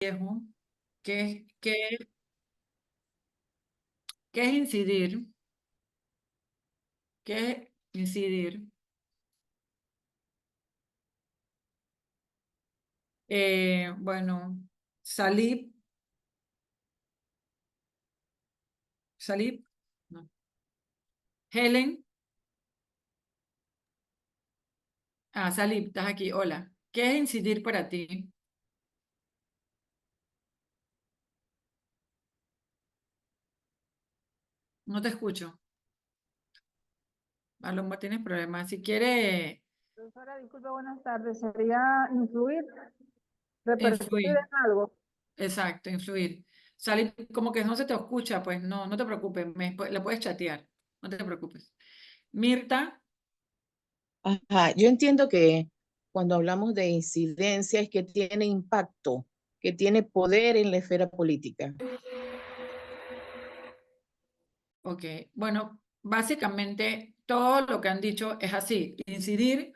viejo, ¿qué es incidir? ¿Qué es incidir? Bueno, Salib, Salib, no. Helen, Salib, estás aquí, hola. ¿Qué es incidir para ti? No te escucho. A lo mejor tienes problemas. Si quieres Profesora, disculpe, buenas tardes. ¿Sería influir, repercutir influir, en algo? exacto, influir. Salib, como que no se te escucha, pues no te preocupes, la puedes chatear, no te preocupes. Mirta, Ajá, yo entiendo que cuando hablamos de incidencia es que tiene impacto, que tiene poder en la esfera política. ok, bueno, básicamente todo lo que han dicho es así. Incidir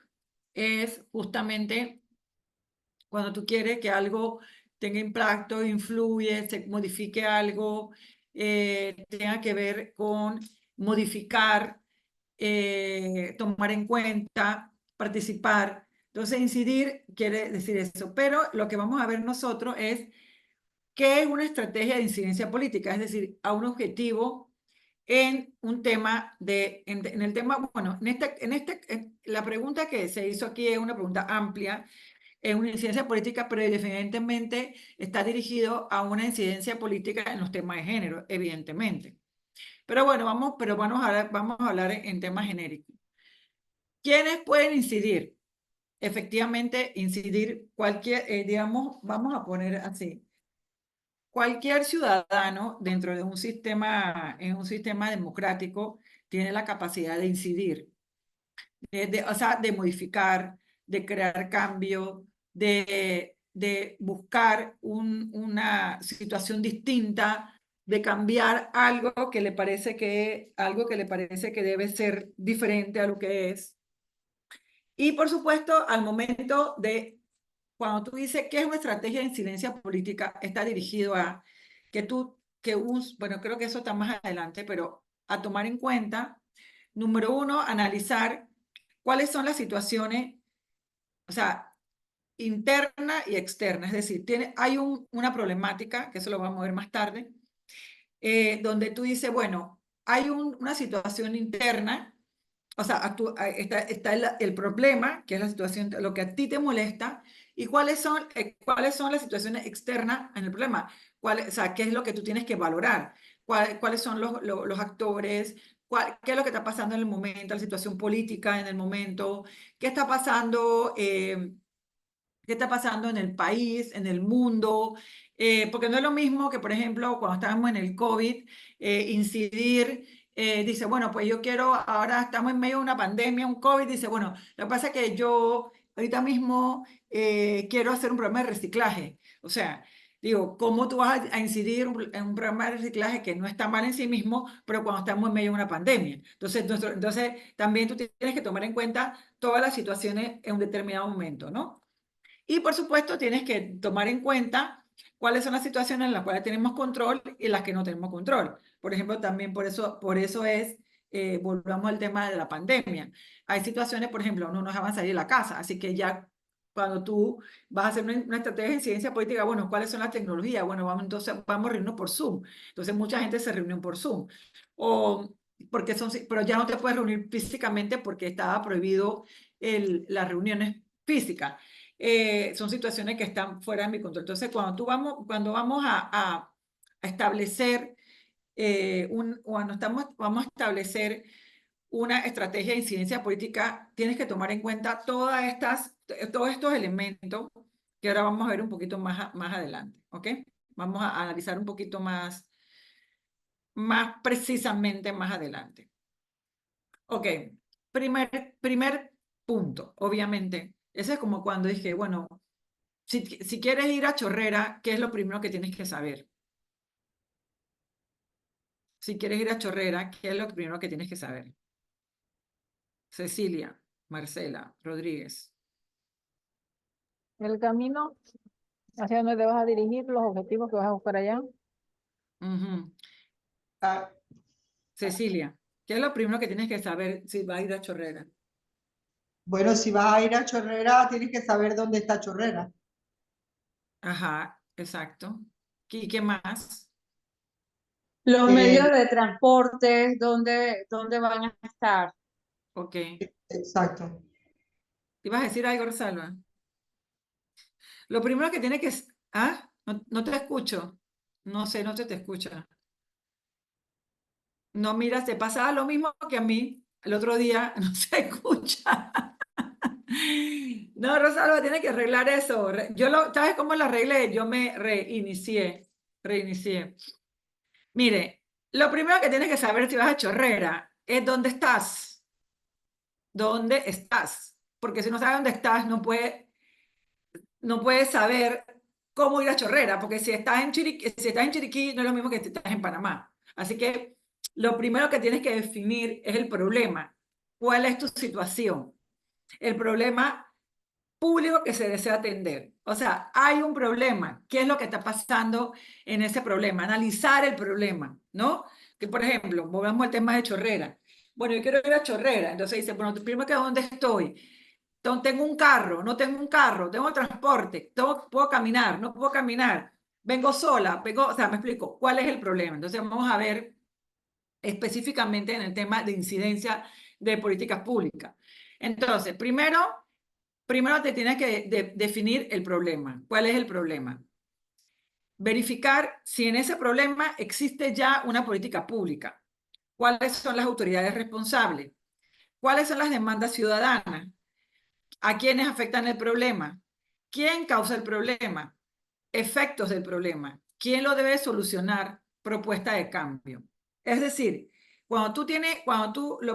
es justamente cuando tú quieres que algo tenga impacto, influye, se modifique algo, tenga que ver con modificar, tomar en cuenta, participar. Entonces, incidir quiere decir eso. Pero lo que vamos a ver nosotros es qué es una estrategia de incidencia política, es decir, a un objetivo en un tema en el tema, bueno, la pregunta que se hizo aquí es una pregunta amplia, es una incidencia política, pero evidentemente está dirigido a una incidencia política en los temas de género, evidentemente. Pero bueno, vamos a hablar en temas genéricos. ¿Quiénes pueden incidir? Efectivamente, incidir digamos, vamos a poner así, cualquier ciudadano dentro de en un sistema democrático tiene la capacidad de incidir, o sea, de modificar, de crear cambio, de buscar una situación distinta, de cambiar algo que le parece que debe ser diferente a lo que es. Y por supuesto, al momento cuando tú dices que es una estrategia de incidencia política, está dirigido a bueno, creo que eso está más adelante, pero a tomar en cuenta, número uno, analizar cuáles son las situaciones, o sea, interna y externa, es decir, hay una problemática, que eso lo vamos a ver más tarde, donde tú dices, bueno, hay una situación interna, o sea, está el problema, que es la situación, lo que a ti te molesta, y cuáles son las situaciones externas en el problema. O sea, qué es lo que tú tienes que valorar, cuáles son los actores, qué es lo que está pasando en el momento, la situación política en el momento, qué está pasando, qué está pasando en el país, en el mundo, porque no es lo mismo que, por ejemplo, cuando estábamos en el COVID, incidir, dice, bueno, pues yo quiero, ahora estamos en medio de una pandemia, un COVID, dice, bueno, lo que pasa es que yo ahorita mismo quiero hacer un programa de reciclaje. O sea, digo, ¿cómo tú vas a incidir en un programa de reciclaje que no está mal en sí mismo, pero cuando estamos en medio de una pandemia? Entonces también tú tienes que tomar en cuenta todas las situaciones en un determinado momento, ¿no? Y por supuesto, tienes que tomar en cuenta cuáles son las situaciones en las cuales tenemos control y las que no tenemos control. Por ejemplo, también por eso volvamos al tema de la pandemia. Hay situaciones, por ejemplo, no nos van a salir de la casa, así que ya cuando tú vas a hacer una estrategia de incidencia política, bueno, ¿cuáles son las tecnologías? Bueno, entonces vamos a reunirnos por Zoom. Entonces mucha gente se reunió por Zoom. O pero ya no te puedes reunir físicamente porque estaba prohibido las reuniones físicas. Son situaciones que están fuera de mi control. Entonces, cuando vamos a establecer vamos a establecer una estrategia de incidencia política, tienes que tomar en cuenta todos estos elementos que ahora vamos a ver un poquito más adelante, ¿ok? Vamos a analizar un poquito más precisamente más adelante. Ok, primer punto, obviamente. Ese es como cuando dije, bueno, si quieres ir a Chorrera, ¿qué es lo primero que tienes que saber? Si quieres ir a Chorrera, ¿qué es lo primero que tienes que saber? Cecilia, Marcela, Rodríguez. El camino ¿Hacia dónde te vas a dirigir, los objetivos que vas a buscar allá? Ujú. Cecilia, ¿qué es lo primero que tienes que saber si vas a ir a Chorrera? Bueno, si vas a ir a Chorrera, tienes que saber dónde está Chorrera. Ajá, exacto. ¿Y qué más? Los Eh, medios de transporte, ¿dónde van a estar? Ok. exacto. ¿Ibas a decir algo, Rosalba? Lo primero que tiene que... ¿Ah? No te escucho. No sé, no te escucha. No, mira, te pasaba lo mismo que a mí. El otro día no se escucha. No, Rosalba, tiene que arreglar eso. ¿Sabes cómo lo arreglé? Yo me reinicié. Mire, lo primero que tienes que saber si vas a Chorrera es dónde estás. ¿Dónde estás? Porque si no sabes dónde estás, no puedes saber cómo ir a Chorrera, porque si estás en Chiriquí, no es lo mismo que si estás en Panamá. Así que lo primero que tienes que definir es el problema. ¿Cuál es tu situación? El problema público que se desea atender. O sea, hay un problema. ¿Qué es lo que está pasando en ese problema? Analizar el problema, ¿no? Que, por ejemplo, volvamos al tema de Chorrera. Bueno, yo quiero ir a Chorrera. Entonces dice, bueno, primero que dónde estoy. Tengo un carro, no tengo un carro, tengo transporte, puedo caminar, no puedo caminar, vengo sola, o sea, me explico, ¿cuál es el problema? Entonces vamos a ver específicamente en el tema de incidencia de políticas públicas. Entonces, primero te tienes que definir el problema. ¿Cuál es el problema? Verificar si en ese problema existe ya una política pública. ¿Cuáles son las autoridades responsables? ¿Cuáles son las demandas ciudadanas? ¿A quiénes afectan el problema? ¿Quién causa el problema? Efectos del problema. ¿Quién lo debe solucionar? Propuesta de cambio. Es decir, lo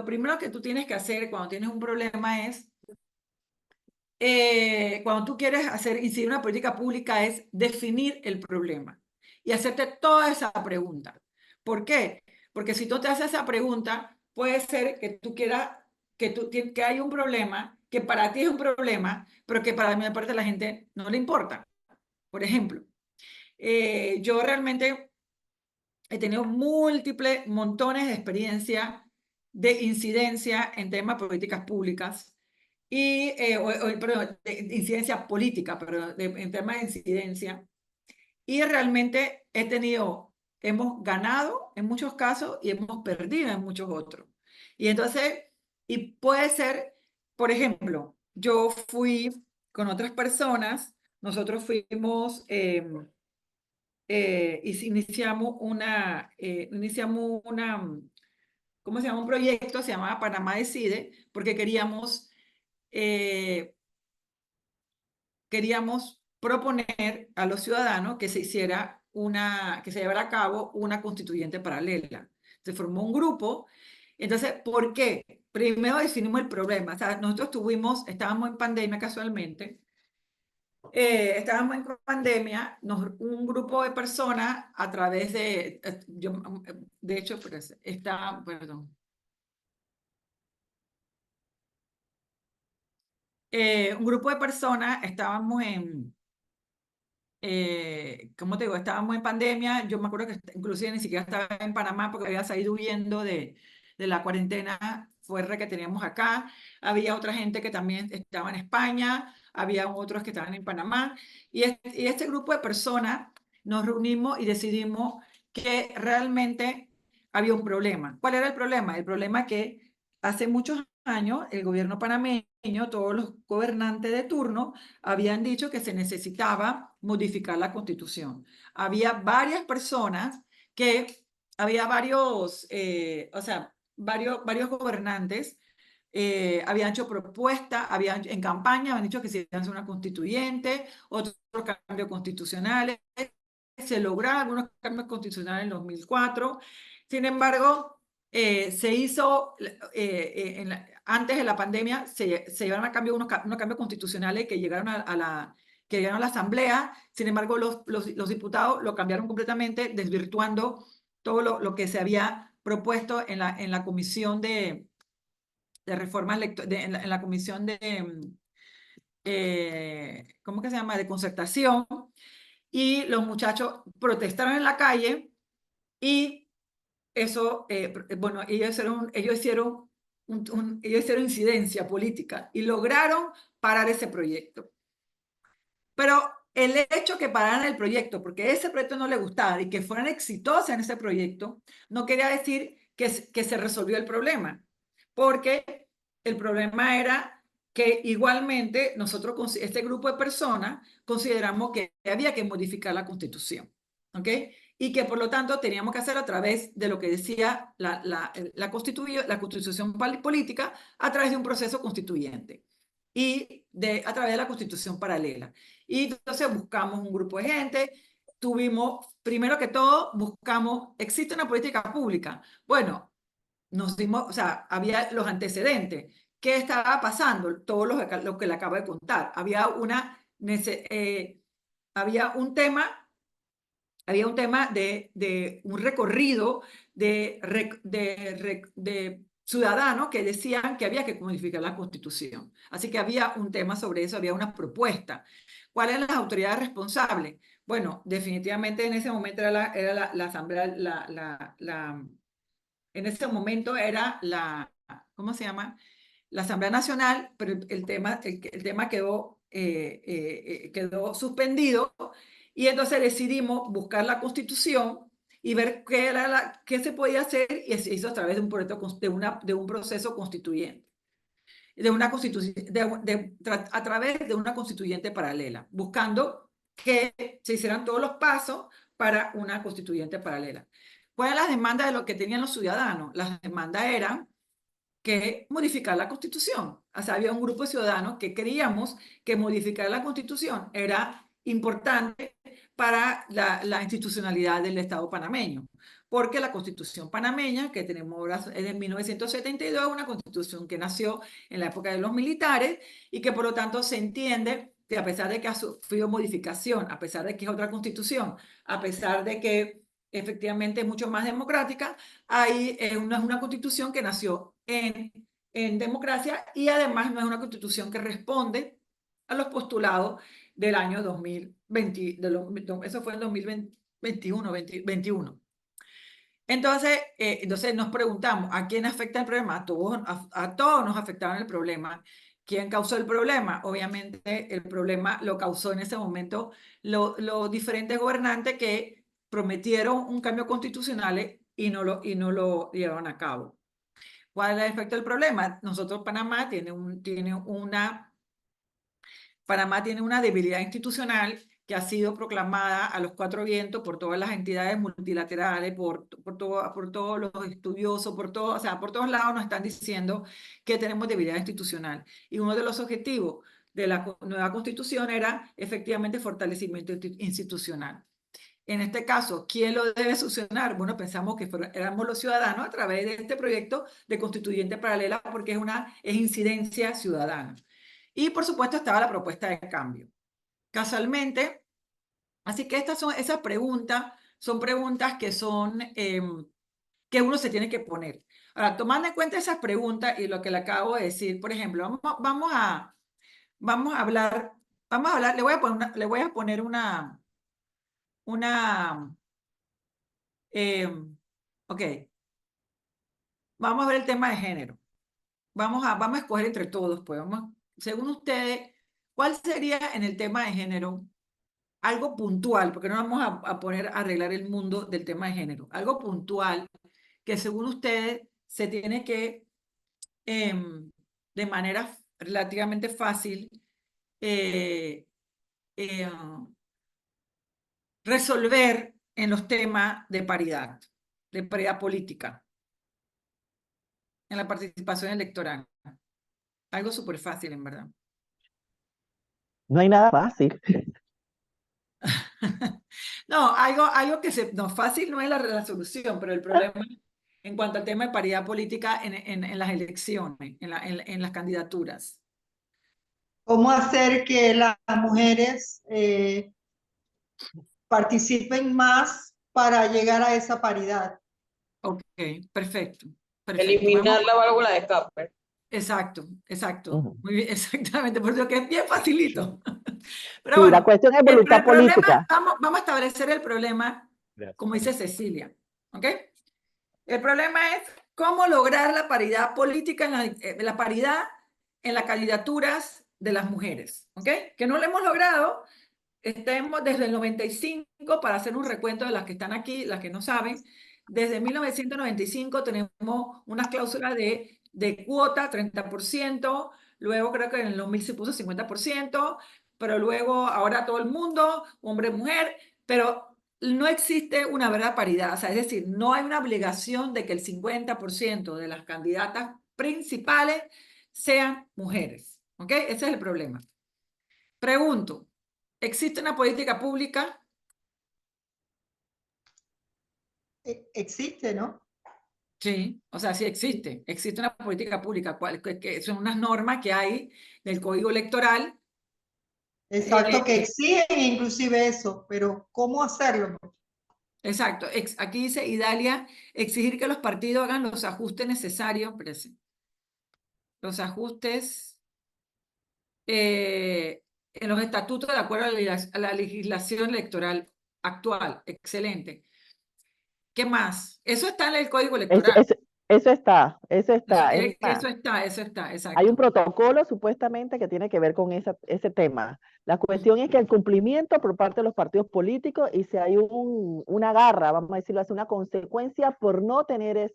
primero que tú tienes que hacer cuando tienes un problema es, cuando tú quieres incidir una política pública es definir el problema y hacerte toda esa pregunta. ¿Por qué? Porque si tú te haces esa pregunta, puede ser que tú quieras que hay un problema, que para ti es un problema, pero que para la mayor parte de la gente no le importa. Por ejemplo, yo realmente he tenido montones de experiencia de incidencia en temas de políticas públicas perdón, de incidencia política, pero en temas de incidencia. Y realmente hemos ganado en muchos casos y hemos perdido en muchos otros. Y entonces, y puede ser, por ejemplo, yo fui con otras personas, nosotros fuimos, iniciamos ¿cómo se llama? Un proyecto, se llamaba Panamá Decide, porque queríamos proponer a los ciudadanos que se llevara a cabo una constituyente paralela. Se formó un grupo. Entonces, ¿por qué? Primero definimos el problema. O sea, nosotros estábamos en pandemia casualmente. Estábamos en pandemia, un grupo de personas a través de hecho, perdón. Un grupo de personas estábamos ¿cómo te digo? Estábamos en pandemia, yo me acuerdo que inclusive ni siquiera estaba en Panamá porque había salido huyendo de la cuarentena fuerte que teníamos acá. Había otra gente que también estaba en España, había otros que estaban en Panamá, y este grupo de personas nos reunimos y decidimos que realmente había un problema. ¿Cuál era el problema? El problema es que hace muchos años el gobierno panameño, todos los gobernantes de turno, habían dicho que se necesitaba modificar la Constitución. Había varias personas había varios, varios gobernantes habían hecho propuestas, en campaña habían dicho que se iban a hacer una constituyente, otros cambios constitucionales, se lograron algunos cambios constitucionales en 2004. Sin embargo, se hizo, antes de la pandemia, se llevaron a cambio unos cambios constitucionales que llegaron que llegaron a la Asamblea. Sin embargo, los diputados lo cambiaron completamente, desvirtuando todo lo que se había propuesto en la comisión de reformas, en la comisión de, ¿cómo que se llama?, de concertación. y los muchachos protestaron en la calle y eso, bueno, ellos hicieron incidencia política y lograron parar ese proyecto. Pero el hecho que pararan el proyecto, porque ese proyecto no le gustaba y que fueran exitosas en ese proyecto, no quería decir que se resolvió el problema, porque el problema era que igualmente nosotros, este grupo de personas, consideramos que había que modificar la Constitución, ¿ok? Y que por lo tanto teníamos que hacerlo a través de lo que decía la Constitución política, a través de un proceso constituyente y a través de la Constitución paralela. Y entonces buscamos un grupo de gente, primero que todo, ¿existe una política pública? Bueno, nos dimos, o sea, había los antecedentes. ¿Qué estaba pasando? Todo lo que le acabo de contar. Había un tema de un recorrido de ciudadanos que decían que había que modificar la Constitución. Así que había un tema sobre eso, había una propuesta. ¿Cuáles eran las autoridades responsables? Bueno, definitivamente en ese momento era la Asamblea, en ese momento era ¿cómo se llama? La Asamblea Nacional, pero el tema quedó suspendido y entonces decidimos buscar la Constitución y ver qué se podía hacer y se hizo a través de un proceso constituyente, a través de una constituyente paralela, buscando que se hicieran todos los pasos para una constituyente paralela. ¿Cuál era la demanda de lo que tenían los ciudadanos? Las demandas eran que modificar la Constitución. O sea, había un grupo de ciudadanos que creíamos que modificar la Constitución era importante para la institucionalidad del Estado panameño, porque la Constitución panameña que tenemos ahora es de 1972, una Constitución que nació en la época de los militares y que por lo tanto se entiende que a pesar de que ha sufrido modificación, a pesar de que es otra Constitución, a pesar de que efectivamente es mucho más democrática, no es una Constitución que nació en democracia y además no es una Constitución que responde a los postulados del año 2020, eso fue en 2021. Entonces nos preguntamos, ¿a quién afecta el problema? A todos nos afectaron el problema. ¿Quién causó el problema? Obviamente el problema lo causó en ese momento los diferentes gobernantes que prometieron un cambio constitucional y no lo llevaron a cabo. ¿Cuál es el efecto del problema? Panamá tiene una debilidad institucional que ha sido proclamada a los cuatro vientos por todas las entidades multilaterales, por todos los estudiosos, o sea, por todos lados nos están diciendo que tenemos debilidad institucional. Y uno de los objetivos de la nueva Constitución era efectivamente fortalecimiento institucional. En este caso, ¿quién lo debe solucionar? Bueno, pensamos que éramos los ciudadanos a través de este proyecto de constituyente paralela porque es incidencia ciudadana. Y por supuesto estaba la propuesta de cambio. Casualmente, así que esas preguntas son preguntas que que uno se tiene que poner. Ahora, tomando en cuenta esas preguntas y lo que le acabo de decir, por ejemplo, vamos a hablar, le voy a poner ok, vamos a ver el tema de género. Vamos a escoger entre todos, pues, según ustedes, ¿cuál sería en el tema de género algo puntual? Porque no vamos a poner a arreglar el mundo del tema de género. Algo puntual que según ustedes se tiene que, de manera relativamente fácil, resolver en los temas de paridad política, en la participación electoral. Algo súper fácil, en verdad. No hay nada fácil. No, algo que no, fácil no es la solución, pero el problema en cuanto al tema de paridad política en las elecciones, en las candidaturas. ¿Cómo hacer que las mujeres participen más para llegar a esa paridad? Ok, perfecto. Eliminar la válvula de escape. Exacto, exacto. Ujú. Muy bien, exactamente, por eso que es bien facilito. Pero Sí, la bueno, cuestión es el voluntad problema, política. vamos a establecer el problema, como dice Cecilia, ¿ok? El problema es cómo lograr la paridad política, la paridad en las candidaturas de las mujeres, ¿ok? Que no lo hemos logrado. Estemos desde el 95, para hacer un recuento de las que están aquí, las que no saben, desde 1995 tenemos unas cláusulas de cuota, 30%, luego creo que en el 2000 se puso 50%, pero luego ahora todo el mundo, hombre, mujer, pero no existe una verdadera paridad, o sea, es decir, no hay una obligación de que el 50% de las candidatas principales sean mujeres, ¿ok? Ese es el problema. Pregunto, ¿existe una política pública? Existe, ¿no? Sí, o sea, sí existe. Existe una política pública, que son unas normas que hay del Código Electoral. Exacto, que exigen inclusive eso, pero ¿cómo hacerlo? Exacto. Aquí dice Idalia, exigir que los partidos hagan los ajustes necesarios, los ajustes en los estatutos de acuerdo a la legislación electoral actual. Excelente. ¿Qué más? Eso está en el Código Es- Electoral. es- eso está, es más. Eso está, Hay un exacto. protocolo supuestamente que tiene que ver con ese tema. La cuestión es que el cumplimiento por parte de los partidos políticos y si hay una garra, vamos a decirlo así, una consecuencia por no tener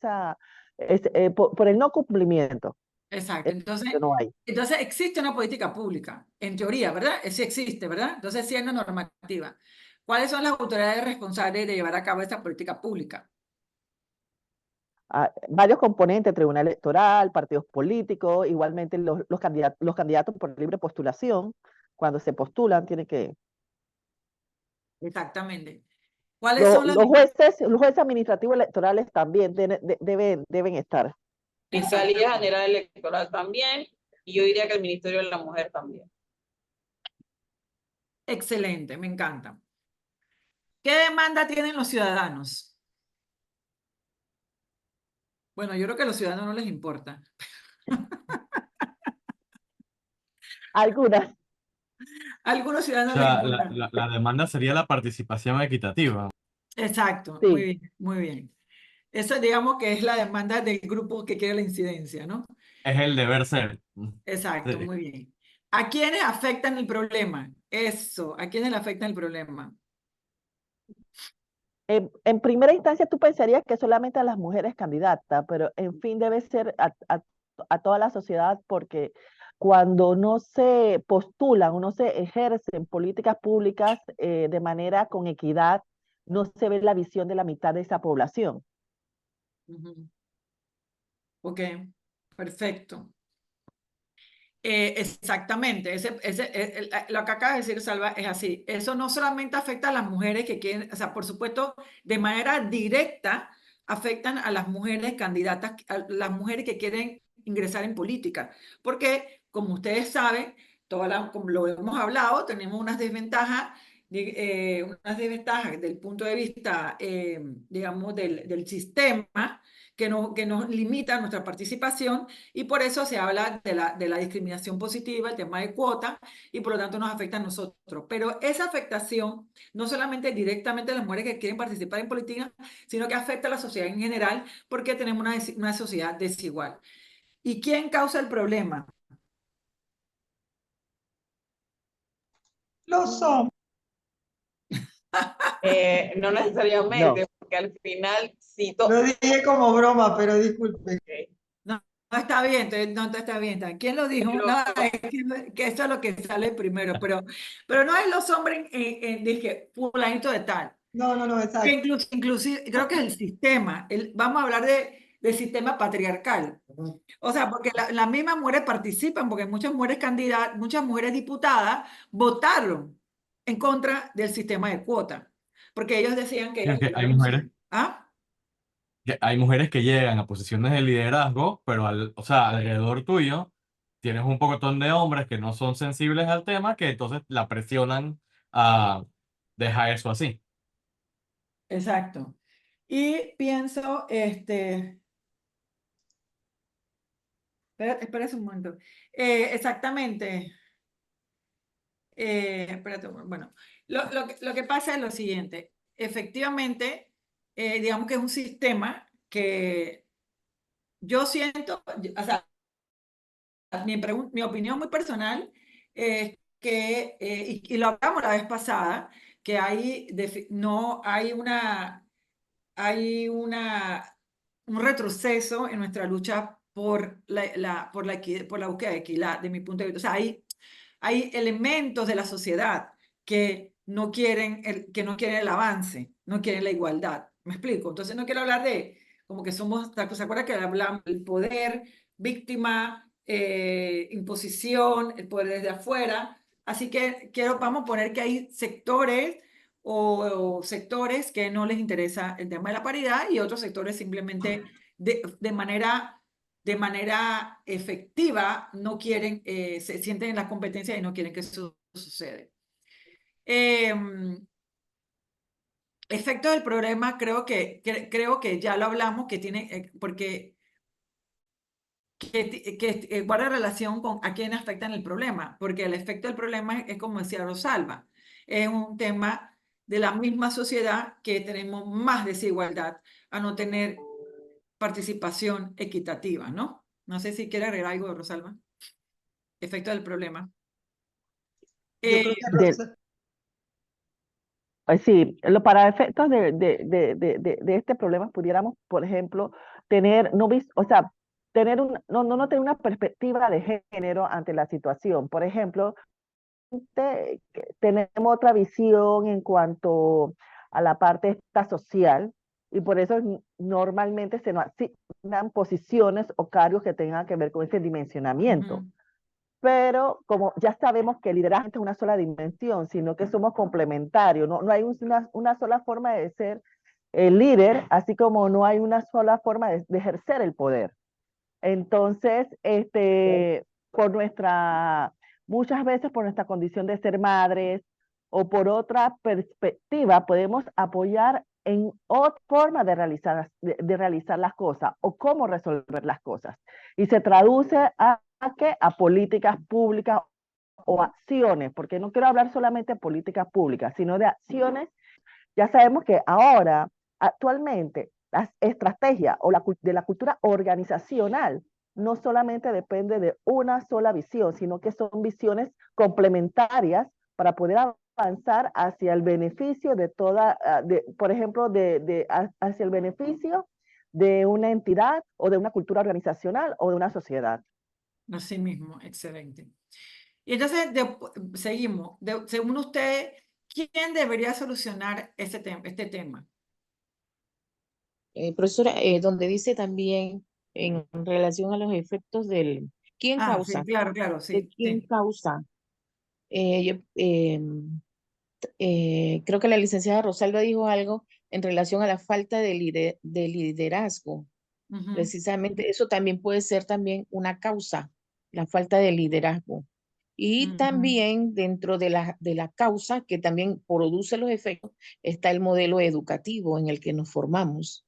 por el no cumplimiento. Exacto. Que no hay. Entonces existe una política pública, en teoría, ¿verdad? Sí existe, ¿verdad? Entonces sí hay una normativa. ¿Cuáles son las autoridades responsables de llevar a cabo esta política pública? Varios componentes, tribunal electoral, partidos políticos, igualmente los candidatos por libre postulación, cuando se postulan, tienen que... Exactamente. ¿Cuáles son las... Los jueces administrativos electorales también deben estar. Fiscalía General Electoral también, y yo diría que el Ministerio de la Mujer también. Excelente, me encanta. ¿Qué demanda tienen los ciudadanos? Bueno, yo creo que a los ciudadanos no les importa. Algunas. A algunos O ciudadanos les sea, importa. la demanda sería la participación equitativa. Exacto, muy Sí. bien, muy bien. Eso digamos que es la demanda del grupo que quiere la incidencia, ¿no? Es el deber ser. Exacto, Sí. muy bien. ¿A quiénes afectan el problema? Eso, ¿a quiénes le afecta el problema? En primera instancia tú pensarías que solamente a las mujeres candidatas, pero en fin debe ser a toda la sociedad porque cuando no se postulan o no se ejercen políticas públicas de manera con equidad, no se ve la visión de la mitad de esa población. Ujú. Ok, perfecto. Exactamente, lo que acaba de decir Salva es así. Eso no solamente afecta a las mujeres que quieren, o sea, por supuesto, de manera directa afectan a las mujeres candidatas, a las mujeres que quieren ingresar en política, porque como ustedes saben, como lo hemos hablado, tenemos unas desventajas del punto de vista, digamos, del sistema que nos limita nuestra participación y por eso se habla de la discriminación positiva, el tema de cuotas, y por lo tanto nos afecta a nosotros. Pero esa afectación no solamente directamente a las mujeres que quieren participar en política, sino que afecta a la sociedad en general porque tenemos una sociedad desigual. ¿Y quién causa el problema? Los hombres. No No. necesariamente, porque al final, si Lo dije como broma, pero disculpe. No, no está bien, no está bien. ¿Quién lo dijo? Pero- No, es que eso es lo que sale primero, pero no es los hombres dije, fulanito de tal. No, Que exacto. inclusive, creo que es el sistema, vamos a hablar del sistema patriarcal. O sea, porque las mismas mujeres participan, porque muchas mujeres candidatas, muchas mujeres diputadas votaron en contra del sistema de cuota, porque ellos decían que Es ellos que hay votaron. mujeres, ¿Ah? hay mujeres que llegan a posiciones de liderazgo, pero o sea, alrededor tuyo tienes un pocotón de hombres que no son sensibles al tema, que entonces la presionan a dejar eso así. Exacto. Y pienso, Espera un momento. Exactamente. Espérate, bueno, lo que pasa es lo siguiente. Efectivamente, digamos que es un sistema que yo siento, o sea, mi opinión muy personal es que, y lo hablamos la vez pasada, que no hay un retroceso en nuestra lucha por la búsqueda de equidad, de mi punto de vista. O sea, hay elementos de la sociedad que no quieren el avance, no quieren la igualdad. ¿Me explico? Entonces no quiero hablar de como que somos, ¿se acuerdan que hablamos del poder, víctima, imposición, el poder desde afuera? Así que vamos a poner que hay sectores o sectores que no les interesa el tema de la paridad y otros sectores simplemente de manera efectiva no quieren, se sienten en la competencia y no quieren que eso suceda. Efecto del problema, creo que ya lo hablamos, que tiene, porque guarda relación con a quién afectan el problema, porque el efecto del problema es como decía Rosalba, es un tema de la misma sociedad que tenemos más desigualdad a no tener participación equitativa, ¿no? No sé si quiere agregar algo, Rosalba. Efecto del problema. Yo creo que Del- Sí, para efectos de este problema pudiéramos, por ejemplo, tener, o sea, no tener una perspectiva de género ante la situación. Por ejemplo, tenemos otra visión en cuanto a la parte esta social y por eso normalmente se nos asignan posiciones o cargos que tengan que ver con ese dimensionamiento. Ujú. Pero como ya sabemos que el liderazgo no es una sola dimensión, sino que somos complementarios, no hay una sola forma de ser el líder, así como no hay una sola forma de ejercer el poder. Entonces, muchas veces por nuestra condición de ser madres o por otra perspectiva, podemos apoyar en otra forma de realizar las cosas o cómo resolver las cosas. Y se traduce a políticas públicas o acciones, porque no quiero hablar solamente de políticas públicas, sino de acciones. Ya sabemos que ahora, actualmente, las estrategias o de la cultura organizacional no solamente depende de una sola visión, sino que son visiones complementarias para poder avanzar hacia el beneficio de toda, por ejemplo, hacia el beneficio de una entidad o de una cultura organizacional o de una sociedad. Así mismo, excelente. Y entonces, seguimos. Según usted, ¿quién debería solucionar este tema? Profesora, donde dice también en relación a los efectos del quién Sí, causa, claro, de sí, quién sí. causa. Yo creo que la licenciada Rosalba dijo algo en relación a la falta de liderazgo. Ujú. Precisamente eso también puede ser también una causa, la falta de liderazgo. Y Ujú. también dentro de la causa que también produce los efectos está el modelo educativo en el que nos formamos.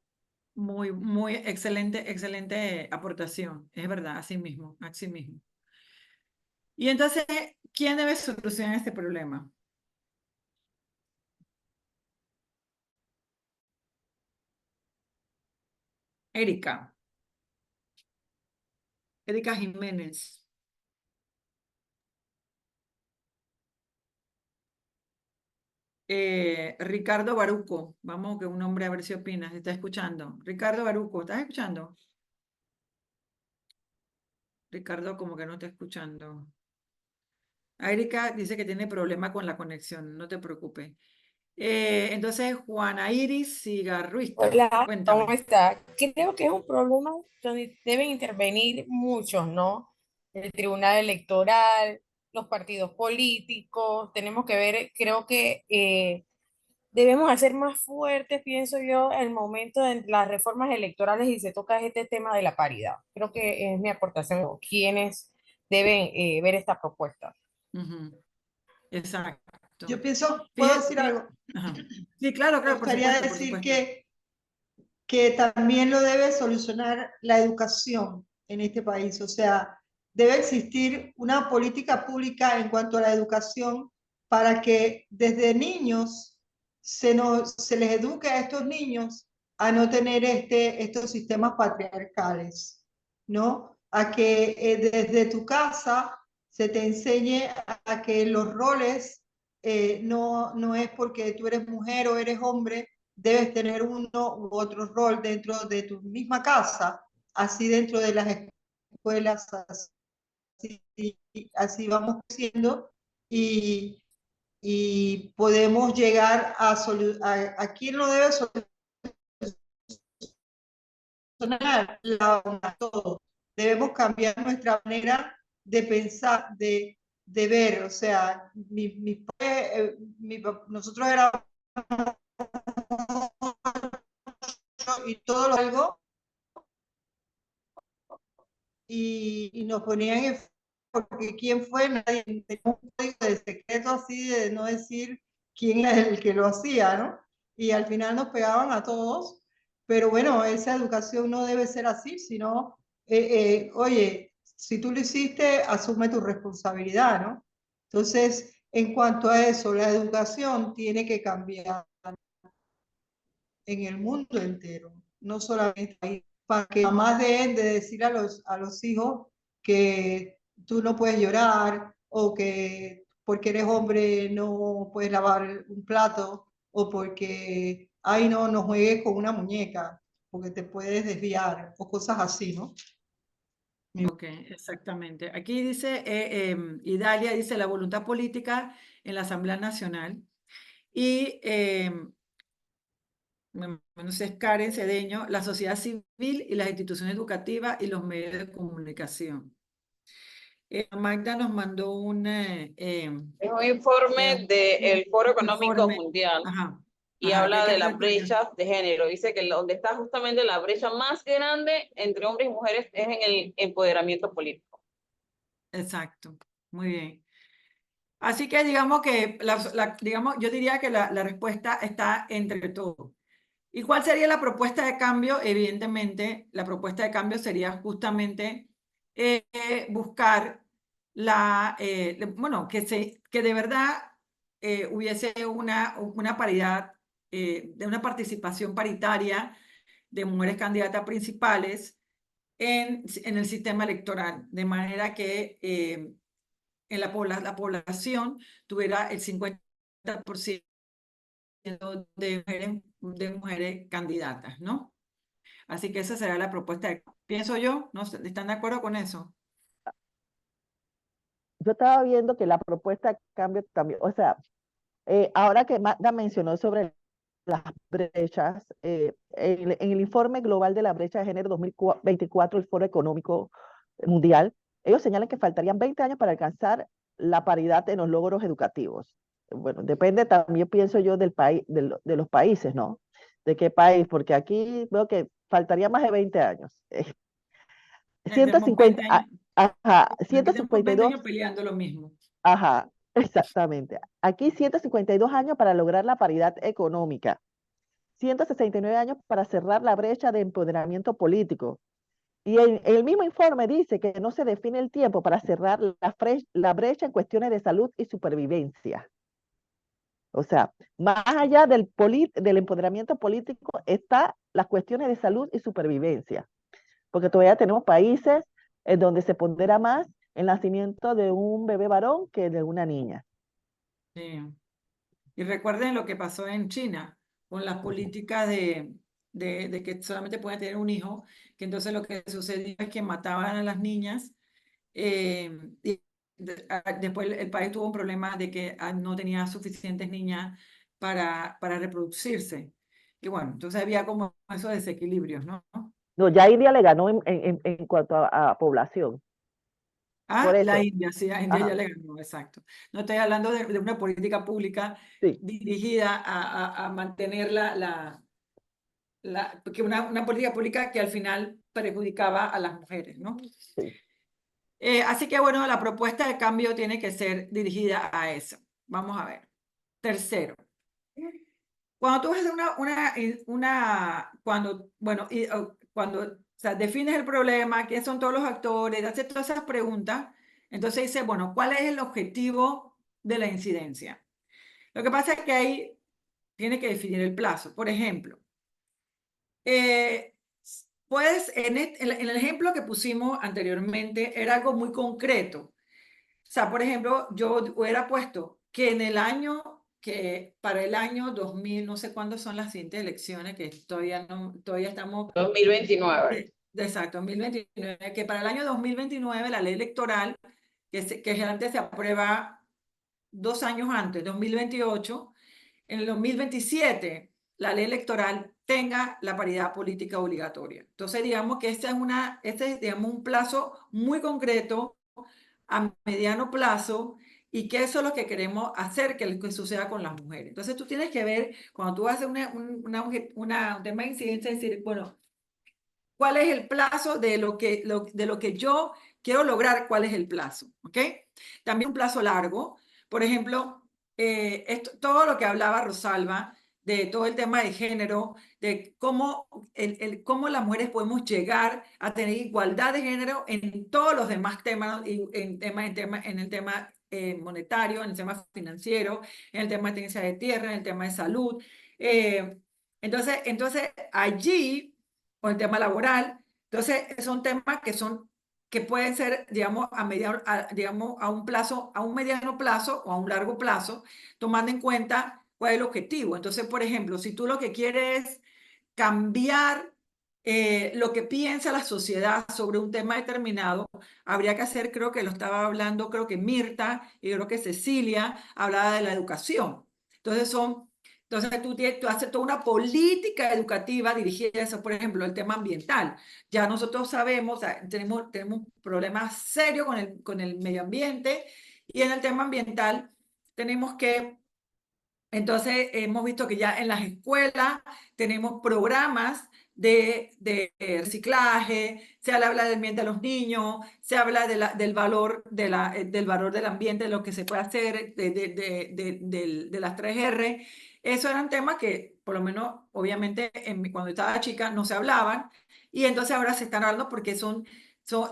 Muy excelente aportación. Es verdad, así mismo, así mismo. Y entonces, ¿quién debe solucionar este problema? Erika Jiménez. Ricardo Baruco, vamos que un hombre a ver si opina, si está escuchando. Ricardo Baruco, ¿estás escuchando? Ricardo como que no está escuchando. Erika dice que tiene problema con la conexión, no te preocupes. Entonces, Juana Iris Cigarruista, Hola, ¿cómo cuéntame. está? Creo que es un problema donde deben intervenir muchos, ¿no? El Tribunal Electoral, los partidos políticos, tenemos que ver, creo que debemos hacer más fuertes, pienso yo, el momento de las reformas electorales y se toca este tema de la paridad. Creo que es mi aportación. ¿Quiénes deben ver esta propuesta? Ujú, exacto. yo pienso, ¿puedo decir algo? Ajá. Sí, claro, Me por gustaría supuesto, por decir supuesto. que también lo debe solucionar la educación. en este país. O sea, debe existir una política pública en cuanto a la educación para que desde niños se les eduque a estos niños a no tener estos sistemas patriarcales, ¿no? A que desde tu casa se te enseñe a que los roles no es porque tú eres mujer o eres hombre, debes tener uno u otro rol dentro de tu misma casa, así dentro de las escuelas, así vamos creciendo y podemos llegar a quién lo debe solucionar, todo. Debemos cambiar nuestra manera de pensar, de ver, o sea, nosotros éramos y todo lo algo y nos ponían en porque quién fue, nadie tenía un código de secreto así de no decir quién es el que lo hacía, ¿no? Y al final nos pegaban a todos, pero bueno, esa educación no debe ser así, sino, oye, si tú lo hiciste, asume tu responsabilidad, ¿no? Entonces, en cuanto a eso, la educación tiene que cambiar en el mundo entero, no solamente ahí, para que mamás dejen de decir a los hijos que tú no puedes llorar o que porque eres hombre no puedes lavar un plato o porque, ay no, no juegues con una muñeca porque te puedes desviar o cosas así, ¿no? Ok, exactamente. Aquí dice, Idalia dice la voluntad política en la Asamblea Nacional y menos es Karen Cedeño, la sociedad civil y las instituciones educativas y los medios de comunicación. Magda nos mandó un Es un informe del Foro Económico informe. Mundial Ajá, y ajá, ¿qué hay habla que de las hacer para que- brechas de género. Dice que donde está justamente la brecha más grande entre hombres y mujeres es en el empoderamiento político. Exacto, muy bien. Así que digamos que, digamos, yo diría que la respuesta está entre todos. ¿Y cuál sería la propuesta de cambio? Evidentemente, la propuesta de cambio sería justamente buscar bueno, que de verdad hubiese una paridad, de una participación paritaria de mujeres candidatas principales en el sistema electoral, de manera que en la población tuviera el 50% de mujeres candidatas, ¿no? Así que esa será la propuesta. Pienso yo, ¿no? ¿Están de acuerdo con eso? Yo estaba viendo que la propuesta de cambio también, o sea, ahora que Magda mencionó sobre las brechas, en el informe global de la brecha de género 2024 del Foro Económico Mundial, ellos señalan que faltarían 20 años para alcanzar la paridad en los logros educativos. Bueno, depende también, pienso yo, del país, de los países, ¿no? ¿De qué país? Porque aquí veo que faltaría más de 20 años. Tenemos 20 150, años, ajá, aquí tenemos 20 152, años peleando lo mismo. ajá, exactamente. Aquí 152 años para lograr la paridad económica, 169 años para cerrar la brecha de empoderamiento político. Y en el mismo informe dice que no se define el tiempo para cerrar la brecha en cuestiones de salud y supervivencia. O sea, más allá del empoderamiento político está las cuestiones de salud y supervivencia, porque todavía tenemos países en donde se pondera más el nacimiento de un bebé varón que de una niña. Sí. Y recuerden lo que pasó en China con las políticas de que solamente pueden tener un hijo, que entonces lo que sucedió es que mataban a las niñas y después el país tuvo un problema de que no tenía suficientes niñas para reproducirse. Y bueno, entonces había como esos desequilibrios, ¿no? No, ya India le ganó en cuanto a población. Por Ah, la eso, India, sí, a India ya ajá, le ganó, exacto. No estoy hablando de una política pública sí, dirigida a mantener porque una política pública que al final perjudicaba a las mujeres, ¿no? sí. Así que bueno, la propuesta de cambio tiene que ser dirigida a eso. Vamos a ver. Tercero, cuando tú vas a hacer cuando sea, defines el problema, quiénes son todos los actores, haces todas esas preguntas. Entonces dice, bueno, ¿cuál es el objetivo de la incidencia? Lo que pasa es que ahí tiene que definir el plazo. Por ejemplo, pues en el ejemplo que pusimos anteriormente era algo muy concreto. O sea, por ejemplo, yo hubiera puesto que en el año, que para el año 2000, no sé cuándo son las siguientes elecciones, que todavía estamos... 2029. Exacto, 2029, que para el año 2029 la ley electoral, que generalmente se aprueba 2 años antes, 2028, en el 2027 la ley electoral tenga la paridad política obligatoria. Entonces, digamos que este es, digamos, un plazo muy concreto, a mediano plazo, y que eso es lo que queremos hacer que suceda con las mujeres. Entonces, tú tienes que ver, cuando tú haces un tema de incidencia, decir, bueno, ¿cuál es el plazo de lo que yo quiero lograr? ¿Cuál es el plazo? ¿Ok? También un plazo largo. Por ejemplo, todo lo que hablaba Rosalba, de todo el tema de género, de cómo, cómo las mujeres podemos llegar a tener igualdad de género en todos los demás temas, en el tema monetario, en el tema financiero, en el tema de tenencia de tierra, en el tema de salud. Entonces allí, o el tema laboral, entonces son temas que pueden ser, digamos, digamos, a un plazo, a un mediano plazo o a un largo plazo, tomando en cuenta cuál es el objetivo. Entonces, por ejemplo, si tú lo que quieres es cambiar lo que piensa la sociedad sobre un tema determinado, habría que hacer, creo que lo estaba hablando, creo que Mirta y creo que Cecilia hablaba de la educación. Entonces tú haces toda una política educativa dirigida a eso, por ejemplo, el tema ambiental. Ya nosotros sabemos, tenemos un problema serio con el medio ambiente, y en el tema ambiental tenemos que, entonces hemos visto que ya en las escuelas tenemos programas de reciclaje, se habla del ambiente de los niños, se habla del valor del valor del ambiente, de lo que se puede hacer, de las 3R. Esos eran temas que, por lo menos, obviamente, cuando estaba chica no se hablaban, y entonces ahora se están hablando porque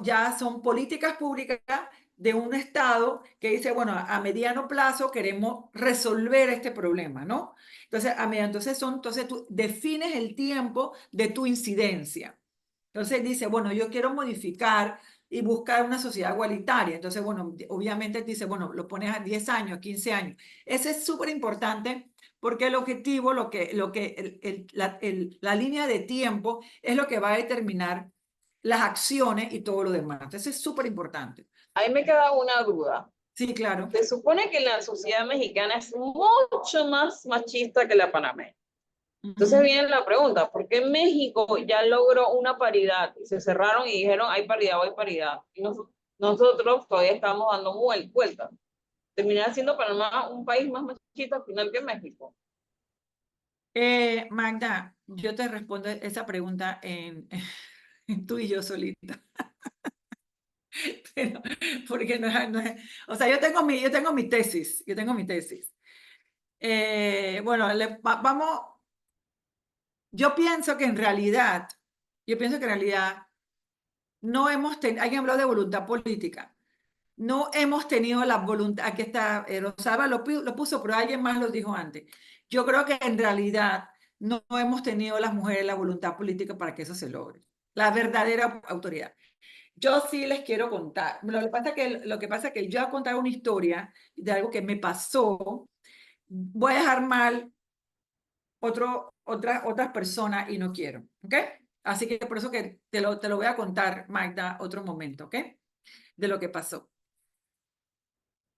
ya son políticas públicas de un Estado que dice, bueno, a mediano plazo queremos resolver este problema, ¿no? Entonces tú defines el tiempo de tu incidencia. Entonces dice, bueno, yo quiero modificar y buscar una sociedad igualitaria. Entonces, bueno, obviamente dice, bueno, lo pones a 10 años, 15 años. Ese es súper importante, porque el objetivo, la línea de tiempo es lo que va a determinar las acciones y todo lo demás. Entonces es súper importante. Ahí me queda una duda. Sí, claro. Se supone que la sociedad mexicana es mucho más machista que la panameña. Entonces viene la pregunta, ¿por qué México ya logró una paridad y se cerraron y dijeron hay paridad o hay paridad? Y nosotros todavía estamos dando vueltas. Terminar siendo Panamá un país más machista al final que México. Magda, yo te respondo esa pregunta en tú y yo solita. Pero, porque no es, o sea, yo tengo mi tesis, bueno, vamos, yo pienso que en realidad no hemos tenido, alguien habló de voluntad política, no hemos tenido la voluntad, aquí está, Rosalba lo puso, pero alguien más lo dijo antes. Yo creo que en realidad no hemos tenido las mujeres la voluntad política para que eso se logre, la verdadera autoridad. Yo sí les quiero contar. Lo que pasa es que yo voy a contar una historia de algo que me pasó. Voy a dejar mal otras personas y no quiero, ¿ok? Así que por eso que te lo voy a contar, Magda, otro momento, ¿ok? De lo que pasó.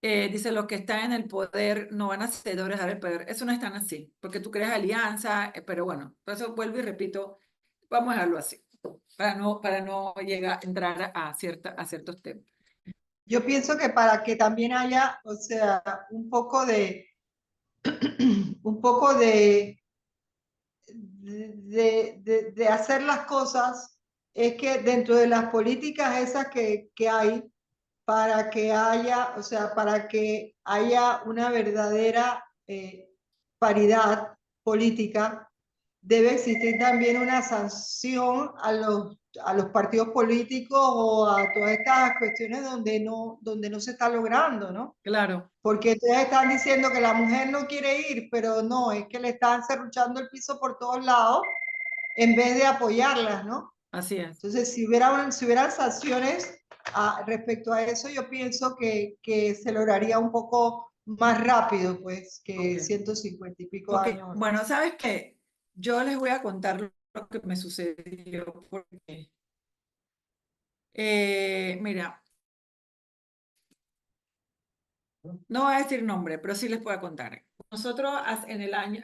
Dice, los que están en el poder no van a ceder el poder. Eso no es tan así, porque tú creas alianza, pero bueno, por eso vuelvo y repito, vamos a dejarlo así, para no llegar a entrar a ciertos temas. Yo pienso que para que también haya, o sea, un poco de hacer las cosas, es que dentro de las políticas esas que hay, para que haya, o sea, para que haya una verdadera paridad política, debe existir también una sanción a los a los partidos políticos o a todas estas cuestiones donde no se está logrando, ¿no? Claro, Porque ustedes están diciendo que la mujer no quiere ir, pero no, es que le están serruchando el piso por todos lados en vez de apoyarlas, ¿no? así es. Entonces, si hubieran sanciones respecto a eso, yo pienso que se lograría un poco más rápido, pues, que Ok. 150 y pico Ok, años. bueno, ¿sabes qué? Yo les voy a contar lo que me sucedió porque, mira, no voy a decir nombre, pero sí les puedo contar. Nosotros en el año,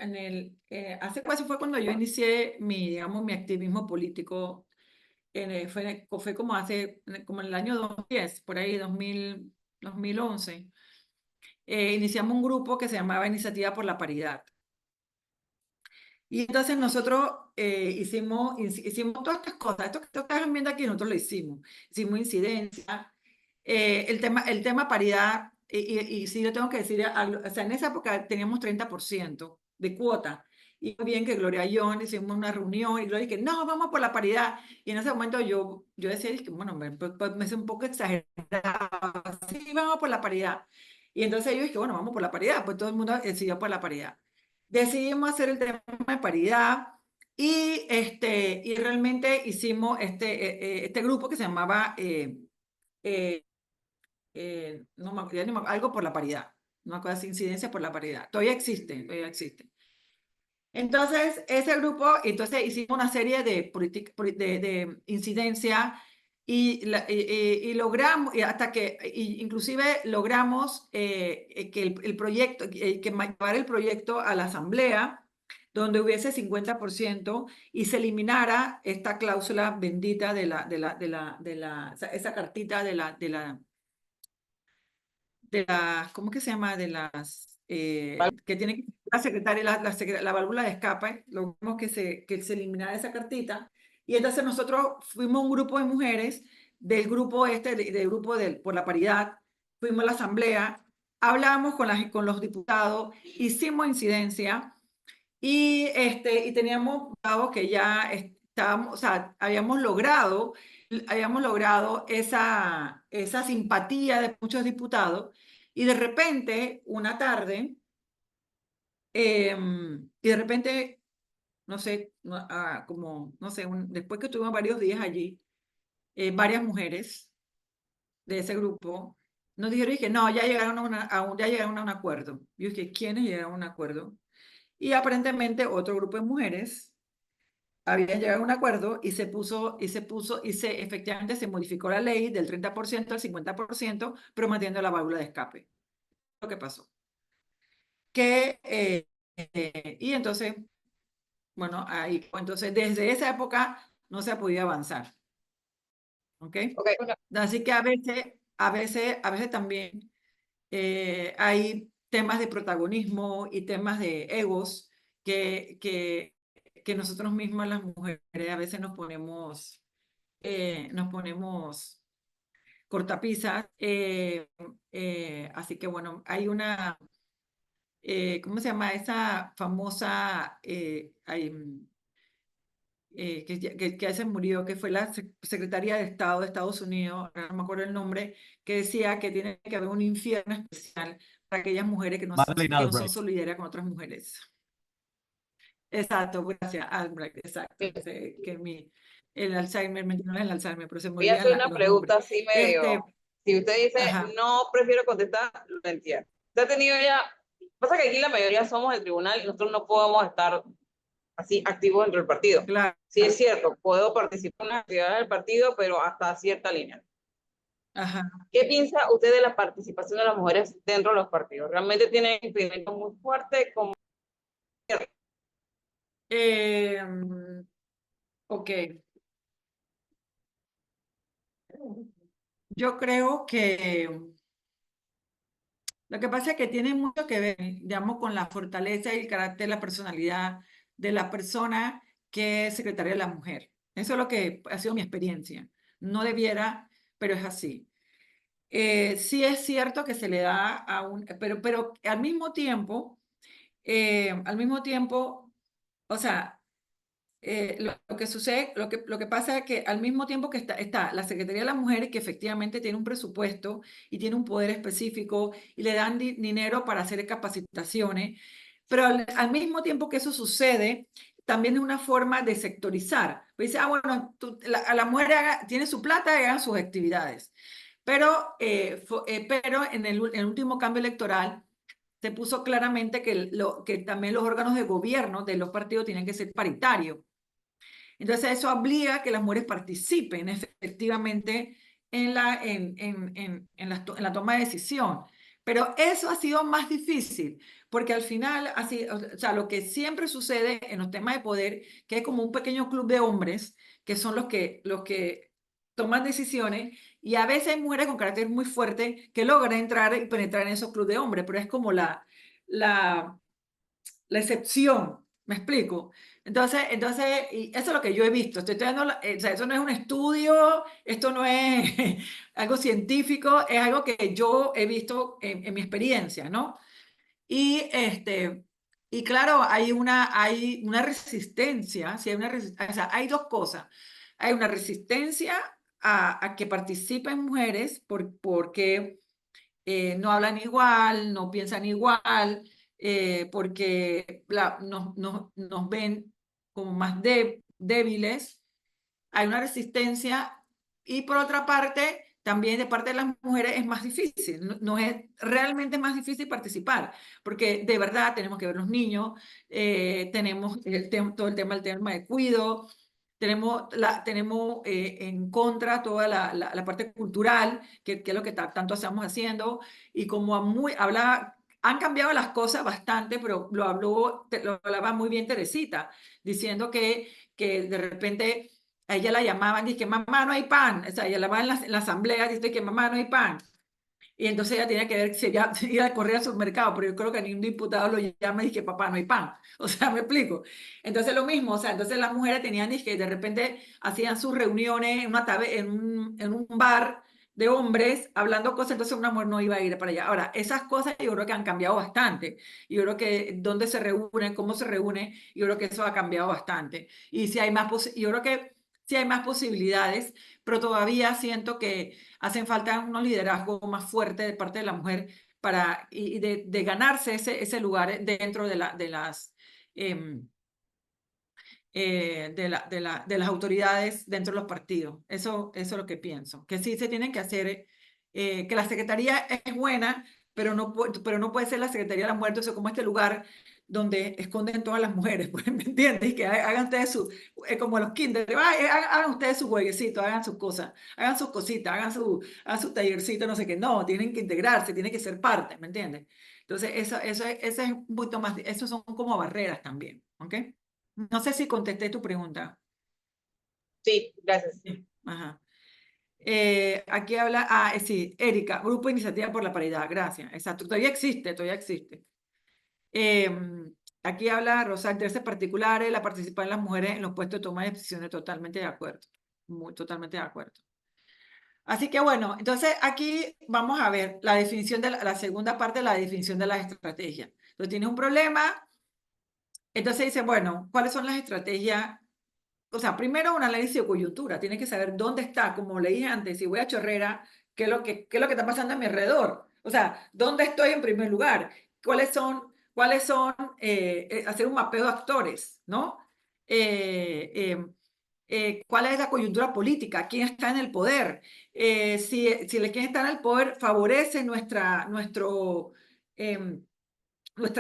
hace casi fue cuando yo inicié digamos, mi activismo político, fue como como en el año 2010, por ahí, 2011. Iniciamos un grupo que se llamaba Iniciativa por la Paridad. Y entonces nosotros hicimos todas estas cosas, esto que están viendo aquí, nosotros lo hicimos. Hicimos incidencia, el tema paridad, y sí, yo tengo que decir, o sea, en esa época teníamos 30% de cuota. Y muy bien que Gloria Young hicimos una reunión y Gloria dije, no, vamos por la paridad. Y en ese momento yo decía, dije, bueno, me hace un poco exagerado. Sí, vamos por la paridad. Y entonces yo dije, bueno, vamos por la paridad. Pues todo el mundo decidió por la paridad. Decidimos hacer el tema de paridad y realmente hicimos este grupo que se llamaba algo por la paridad, una cosa así, incidencia por la paridad. Todavía existe, todavía existe. Entonces, ese grupo, entonces hicimos una serie de incidencia y logramos, y hasta que inclusive logramos que el proyecto, que llevar el proyecto a la asamblea, donde hubiese 50% y se eliminara esta cláusula bendita esa cartita ¿cómo que se llama? Que tiene que la secretaria, la válvula de escape, logramos que se eliminara esa cartita. Y entonces nosotros fuimos un grupo de mujeres del grupo por la paridad, fuimos a la asamblea, hablamos con los diputados, hicimos incidencia y teníamos que ya estábamos, o sea, habíamos logrado esa simpatía de muchos diputados y de repente, una tarde, no sé, como, no sé, después que estuvimos varios días allí, varias mujeres de ese grupo nos dijeron, dije, no, ya llegaron ya llegaron a un acuerdo. Yo dije, ¿quiénes llegaron a un acuerdo? Y aparentemente otro grupo de mujeres habían llegado a un acuerdo y efectivamente se modificó la ley del 30% al 50%, pero manteniendo la válvula de escape. Lo que pasó. Y entonces, bueno, entonces desde esa época no se ha podido avanzar. ¿Ok? Ok, Así que a veces también hay temas de protagonismo y temas de egos que nosotros mismos las mujeres a veces nos ponemos cortapisas. Así que bueno, hay ¿cómo se llama? Esa famosa, que ya se murió, que fue la secretaria de Estado de Estados Unidos, ahora no me acuerdo el nombre, que decía que tiene que haber un infierno especial para aquellas mujeres que no Madeleine son Albright. solidarias con otras mujeres. Exacto, gracias, Albrecht, exacto. El Alzheimer, no es el Alzheimer, pero se me voy a olvidan hacer una los pregunta nombres. así medio. Si usted dice, Ajá. no prefiero contestar, lo entiendo. Usted ha tenido ya. Pasa que aquí la mayoría somos del tribunal y nosotros no podemos estar así activos dentro del partido. Claro. Sí, es cierto, puedo participar en las actividades del partido, pero hasta cierta línea. Ajá. ¿Qué piensa usted de la participación de las mujeres dentro de los partidos? ¿Realmente tienen impedimentos muy fuertes? Ok. Yo creo que lo que pasa es que tiene mucho que ver, digamos, con la fortaleza y el carácter, la personalidad de la persona que es secretaria de la mujer. Eso es lo que ha sido mi experiencia. No debiera, pero es así. Sí es cierto que se le da pero al mismo tiempo, o sea, lo que sucede, lo que pasa es que al mismo tiempo que está la Secretaría de las Mujeres, que efectivamente tiene un presupuesto y tiene un poder específico y le dan dinero para hacer capacitaciones, pero al mismo tiempo que eso sucede, también es una forma de sectorizar. Pues dice, bueno, a la mujer tiene su plata y hagan sus actividades. Pero en el último cambio electoral se puso claramente que también los órganos de gobierno de los partidos tienen que ser paritarios. Entonces eso obliga a que las mujeres participen efectivamente en la toma de decisión. Pero eso ha sido más difícil, porque al final, o sea, lo que siempre sucede en los temas de poder, que es como un pequeño club de hombres, que son los que toman decisiones, y a veces hay mujeres con carácter muy fuerte que logran entrar y penetrar en esos clubes de hombres, pero es como la excepción, ¿me explico? Entonces, y eso es lo que yo he visto. Estoy dando, o sea, eso no es un estudio, esto no es algo científico, es algo que yo he visto en mi experiencia, ¿no? Y claro, hay una resistencia, ¿sí? O sea, hay dos cosas. Hay una resistencia a que participen mujeres porque no hablan igual, no piensan igual, porque nos ven como más débiles. Hay una resistencia y por otra parte, también de parte de las mujeres es más difícil, no es realmente más difícil participar, porque de verdad tenemos que ver los niños, tenemos todo el tema de cuidado, tenemos en contra toda la parte cultural, que es lo que tanto estamos haciendo, y como han cambiado las cosas bastante, pero lo hablaba muy bien Teresita, diciendo que de repente a ella la llamaban y que mamá no hay pan, o sea, ella la va en la asamblea y dice que mamá no hay pan. Y entonces ella tenía que ver si ella iba a correr al supermercado, pero yo creo que ni un diputado lo llama y dice que papá no hay pan. O sea, me explico. Entonces lo mismo, o sea, entonces las mujeres tenían que de repente hacían sus reuniones en un bar de hombres hablando cosas, entonces una mujer no iba a ir para allá. Ahora, esas cosas yo creo que han cambiado bastante. Yo creo que dónde se reúnen, cómo se reúnen, yo creo que eso ha cambiado bastante. Y si hay yo creo que sí hay más posibilidades, pero todavía siento que hacen falta unos liderazgos más fuertes de parte de la mujer y de ganarse ese lugar dentro de las de las autoridades dentro de los partidos. Eso es lo que pienso, que sí se tienen que hacer, que la Secretaría es buena, pero no puede ser la Secretaría de la Mujer, entonces como este lugar donde esconden todas las mujeres, pues, ¿me entiendes? Y que hagan ustedes como los kinder, hagan ustedes su jueguecito, hagan sus cosas, hagan sus cositas, hagan su tallercito, no sé qué, no, tienen que integrarse, tienen que ser parte, ¿me entiendes? Entonces, eso es un poquito más, eso son como barreras también, ¿ok? No sé si contesté tu pregunta. Sí, gracias. Ajá. Aquí habla, sí, Erika, Grupo Iniciativa por la Paridad, gracias, exacto, todavía existe. Aquí habla Rosa, intereses particulares, la participación de las mujeres en los puestos de toma de decisiones, totalmente de acuerdo, totalmente de acuerdo. Así que bueno, entonces aquí vamos a ver la definición de la segunda parte, la definición de las estrategias. Entonces tienes un problema, entonces dice, bueno, ¿cuáles son las estrategias? O sea, primero un análisis de coyuntura, tienes que saber dónde está, como le dije antes, si voy a Chorrera, qué es lo que está pasando a mi alrededor. O sea, ¿dónde estoy en primer lugar? Hacer un mapeo de actores, ¿no? ¿Cuál es la coyuntura política? ¿Quién está en el poder? Si quien está en el poder favorece nuestra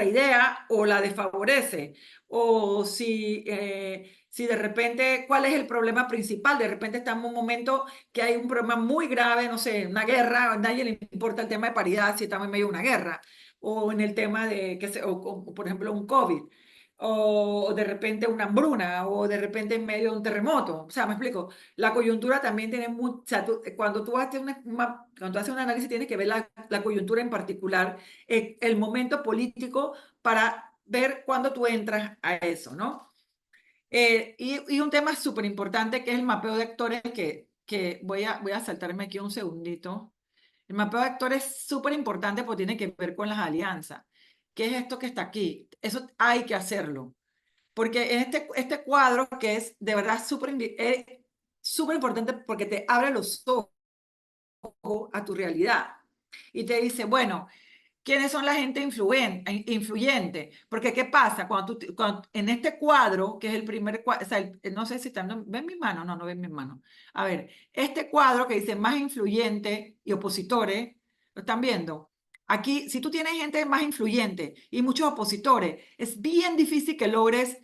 idea o la desfavorece, o si de repente, ¿cuál es el problema principal? De repente estamos en un momento que hay un problema muy grave, no sé, una guerra, a nadie le importa el tema de paridad si estamos en medio de una guerra, o en el tema o por ejemplo, un COVID, o de repente una hambruna, o de repente en medio de un terremoto. O sea, me explico, la coyuntura también tiene mucho, o sea, cuando tú haces un análisis tienes que ver la coyuntura en particular, el momento político para ver cuándo tú entras a eso, ¿no? Y un tema súper importante que es el mapeo de actores, que voy a saltarme aquí un segundito. El mapeo de actores es súper importante porque tiene que ver con las alianzas. ¿Qué es esto que está aquí? Eso hay que hacerlo, porque en este cuadro que es de verdad súper importante porque te abre los ojos a tu realidad y te dice, bueno, ¿quiénes son la gente influyente? Porque ¿qué pasa? En este cuadro, que es el primer cuadro, o sea, no sé si están, ¿ven mi mano? No, no ven mi mano. A ver, este cuadro que dice más influyente y opositores, ¿lo están viendo? Aquí, si tú tienes gente más influyente y muchos opositores, es bien difícil que logres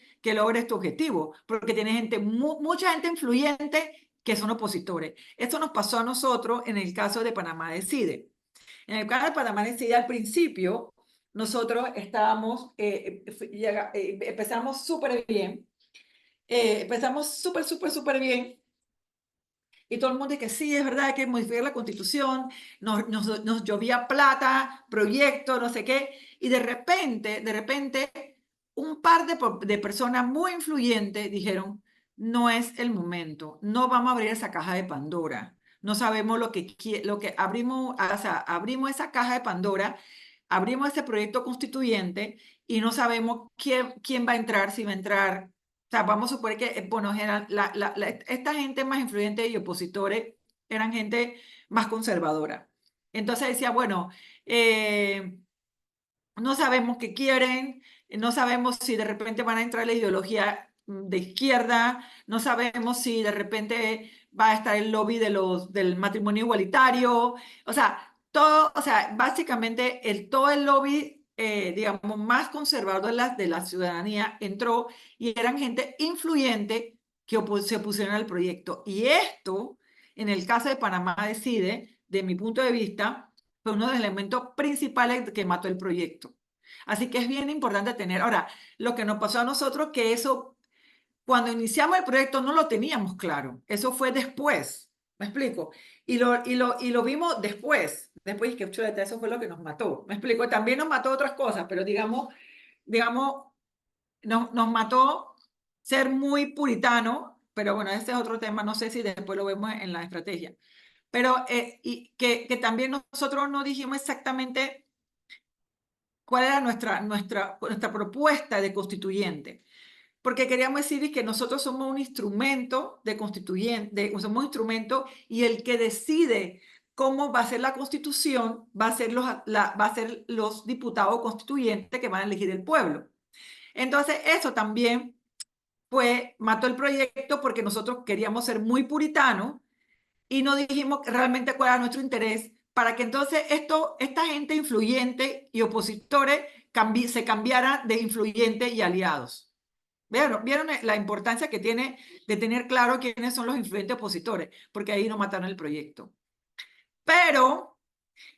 tu objetivo, porque tienes mucha gente influyente que son opositores. Esto nos pasó a nosotros en el caso de Panamá Decide. En el caso de Panamá Decide, al principio, nosotros empezamos súper bien, empezamos súper bien, y todo el mundo dice que sí, es verdad, hay que modificar la Constitución, nos llovía plata, proyectos, no sé qué, y de repente, un par de personas muy influyentes dijeron, no es el momento, no vamos a abrir esa caja de Pandora, no sabemos lo que abrimos, o sea, abrimos esa caja de Pandora, abrimos ese proyecto constituyente y no sabemos quién va a entrar, si va a entrar. O sea, vamos a suponer que, bueno, esta gente más influyente y opositores eran gente más conservadora. Entonces decía, bueno, no sabemos qué quieren, no sabemos si de repente van a entrar la ideología de izquierda, no sabemos si de repente va a estar el lobby del matrimonio igualitario, o sea, básicamente todo el lobby, digamos, más conservador de la ciudadanía entró y eran gente influyente que se opusieron al proyecto. Y esto, en el caso de Panamá Decide, de mi punto de vista, fue uno de los elementos principales que mató el proyecto. Así que es bien importante tener. Ahora, lo que nos pasó a nosotros, que eso, cuando iniciamos el proyecto no lo teníamos claro. Eso fue después. ¿Me explico? Y lo vimos después. Después, que chuleta, eso fue lo que nos mató. ¿Me explico? También nos mató otras cosas, pero digamos nos mató ser muy puritano, pero bueno, ese es otro tema, no sé si después lo vemos en la estrategia. Pero y que también nosotros no dijimos exactamente cuál era nuestra propuesta de constituyente. Porque queríamos decir que nosotros somos un instrumento de constituyente, somos un instrumento y el que decide cómo va a ser la constitución va a ser los diputados constituyentes que van a elegir el pueblo. Entonces, eso también mató el proyecto porque nosotros queríamos ser muy puritanos y no dijimos realmente cuál era nuestro interés para que entonces esta gente influyente y opositores se cambiara de influyentes y aliados. ¿Vieron la importancia que tiene de tener claro quiénes son los influyentes opositores? Porque ahí no mataron el proyecto. Pero,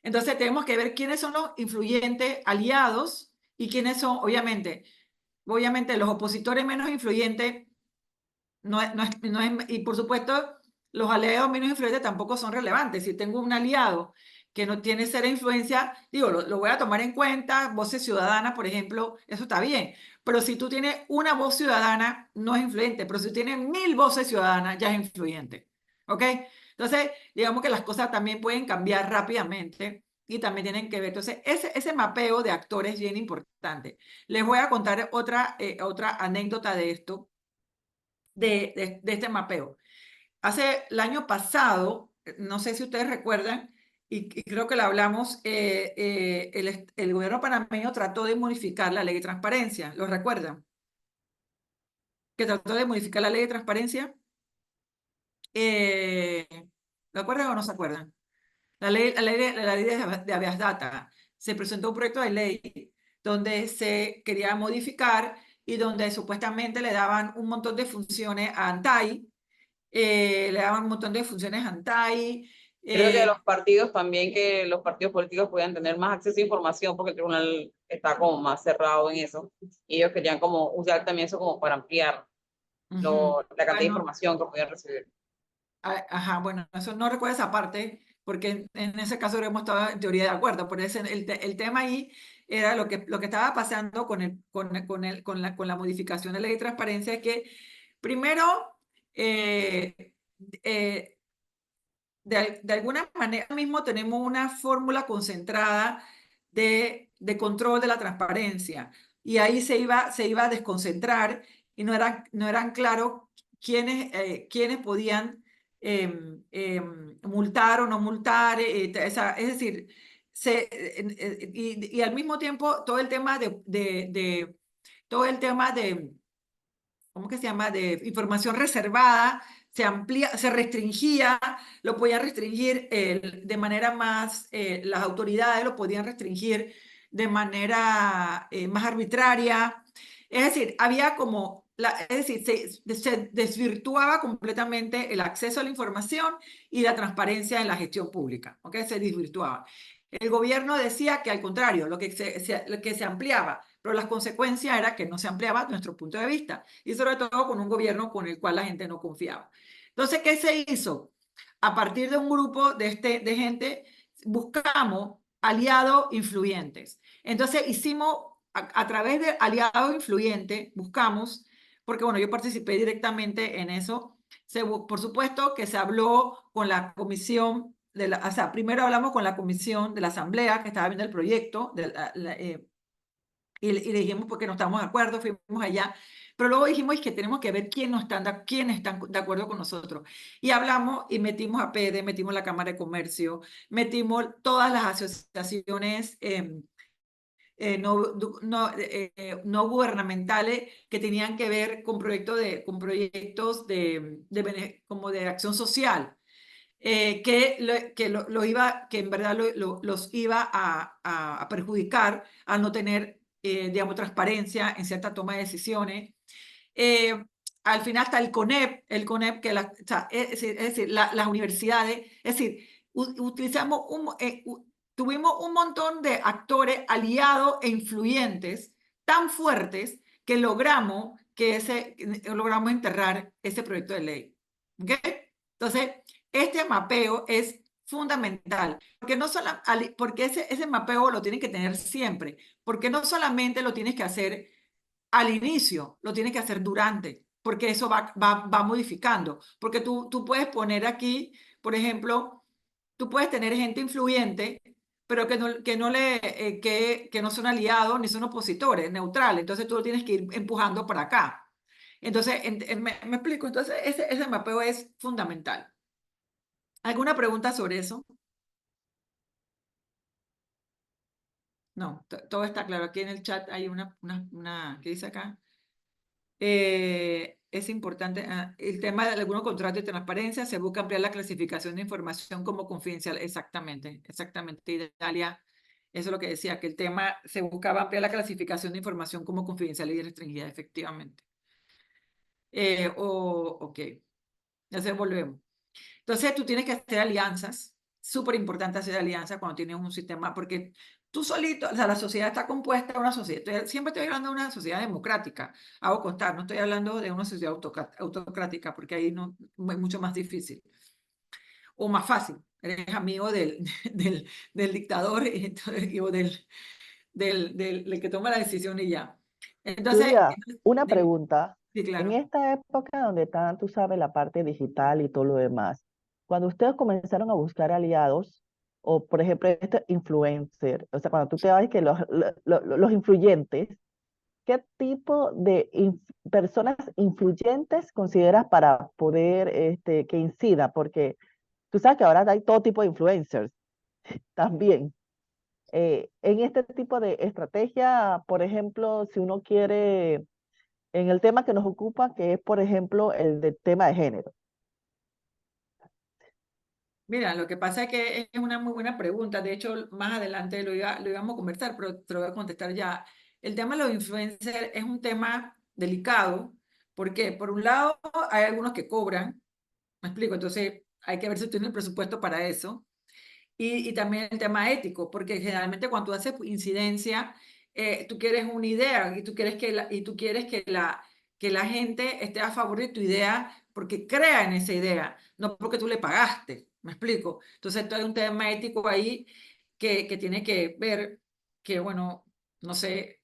entonces tenemos que ver quiénes son los influyentes aliados y quiénes son, obviamente los opositores menos influyentes, y por supuesto, los aliados menos influyentes tampoco son relevantes. Si tengo un aliado que no tiene cero influencia, digo, lo voy a tomar en cuenta, voces ciudadanas, por ejemplo, eso está bien. Pero si tú tienes una voz ciudadana, no es influyente, pero si tienes 1000 voces ciudadanas, ya es influyente. ¿Ok? Entonces, digamos que las cosas también pueden cambiar rápidamente y también tienen que ver. Entonces, ese mapeo de actores es bien importante. Les voy a contar otra anécdota de esto, de este mapeo. El año pasado, no sé si ustedes recuerdan, y creo que lo hablamos, el gobierno panameño trató de modificar la ley de transparencia. ¿Lo recuerdan? Que trató de modificar la ley de transparencia. ¿Lo acuerdan o no se acuerdan? La ley de habeas data. Se presentó un proyecto de ley donde se quería modificar y donde supuestamente le daban un montón de funciones a ANTAI, le daban un montón de funciones a ANTAI. Creo que los partidos también, que los partidos políticos puedan tener más acceso a información porque el tribunal está como más cerrado en eso. Y ellos querían como usar también eso como para ampliar la cantidad de información que podían recibir. Ajá, bueno, eso no recuerdo esa parte, porque en ese caso hubiéramos estado en teoría de acuerdo. Por eso el tema ahí era lo que estaba pasando con la modificación de la ley de transparencia, es que primero, de alguna manera mismo tenemos una fórmula concentrada de control de la transparencia, y ahí se iba a desconcentrar y no eran claros quiénes podían multar o no multar. Es decir, y al mismo tiempo todo el tema todo el tema de, ¿cómo que se llama?, de información reservada, se restringía, lo podían restringir de manera más, las autoridades lo podían restringir de manera más arbitraria. Es decir, había como, es decir, se desvirtuaba completamente el acceso a la información y la transparencia en la gestión pública, ¿ok? Se desvirtuaba. El gobierno decía que al contrario, lo que se ampliaba, pero las consecuencias era que no se ampliaba nuestro punto de vista, y sobre todo con un gobierno con el cual la gente no confiaba. Entonces, ¿qué se hizo? A partir de un grupo de gente, buscamos aliados influyentes. Entonces, hicimos, a través de aliados influyentes, buscamos, porque bueno, yo participé directamente en eso, por supuesto que se habló con la comisión, o sea, primero hablamos con la comisión de la asamblea que estaba viendo el proyecto, y le dijimos porque no estamos de acuerdo, fuimos allá, pero luego dijimos que tenemos que ver quiénes están de acuerdo con nosotros. Y hablamos y metimos a PEDE, metimos la Cámara de Comercio, metimos todas las asociaciones no gubernamentales que tenían que ver con proyectos como de acción social. Que en verdad los iba a perjudicar al no tener, digamos, transparencia en cierta toma de decisiones. Al final está el CONEP, que o sea, es decir, las universidades, es decir, tuvimos un montón de actores aliados e influyentes tan fuertes que logramos enterrar ese proyecto de ley. ¿Ok? Entonces, este mapeo es fundamental, porque ese mapeo lo tienen que tener siempre, porque no solamente lo tienes que hacer al inicio, lo tienes que hacer durante, porque eso va modificando, porque tú puedes poner aquí, por ejemplo, tú puedes tener gente influyente, pero que no son aliados ni son opositores, neutrales, entonces tú lo tienes que ir empujando para acá. Entonces, me explico, entonces ese mapeo es fundamental. ¿Alguna pregunta sobre eso? No, todo está claro. Aquí en el chat hay ¿qué dice acá? Es importante el tema de algunos contratos de transparencia. Se busca ampliar la clasificación de información como confidencial. Exactamente, Dalia. Eso es lo que decía, que el tema se buscaba ampliar la clasificación de información como confidencial y restringida, efectivamente. Ok, ya se volvemos. Entonces, tú tienes que hacer alianzas. Súper importante hacer alianzas cuando tienes un sistema, porque tú solito, o sea, la sociedad está compuesta de una sociedad. Siempre estoy hablando de una sociedad democrática, hago constar, no estoy hablando de una sociedad autocrática, porque ahí no, es mucho más difícil. O más fácil, eres amigo del dictador o del que toma la decisión y ya. Entonces, Julia, una pregunta. sí, En claro. esta época donde está, tú sabes, la parte digital y todo lo demás, cuando ustedes comenzaron a buscar aliados, o por ejemplo, este influencer, o sea, cuando tú te vas que los influyentes, ¿qué tipo de personas influyentes consideras para poder que incida? Porque tú sabes que ahora hay todo tipo de influencers también. En este tipo de estrategia, por ejemplo, si uno quiere, en el tema que nos ocupa, que es, por ejemplo, el del tema de género. Mira, lo que pasa es que es una muy buena pregunta. De hecho, más adelante lo íbamos a conversar, pero te lo voy a contestar ya. El tema de los influencers es un tema delicado, porque por un lado hay algunos que cobran, me explico, entonces hay que ver si tienen el presupuesto para eso. Y también el tema ético, porque generalmente cuando tú haces incidencia, tú quieres una idea y tú quieres que la gente esté a favor de tu idea porque crea en esa idea, no porque tú le pagaste, ¿me explico? Entonces, hay un tema ético ahí que tiene que ver, que bueno, no sé,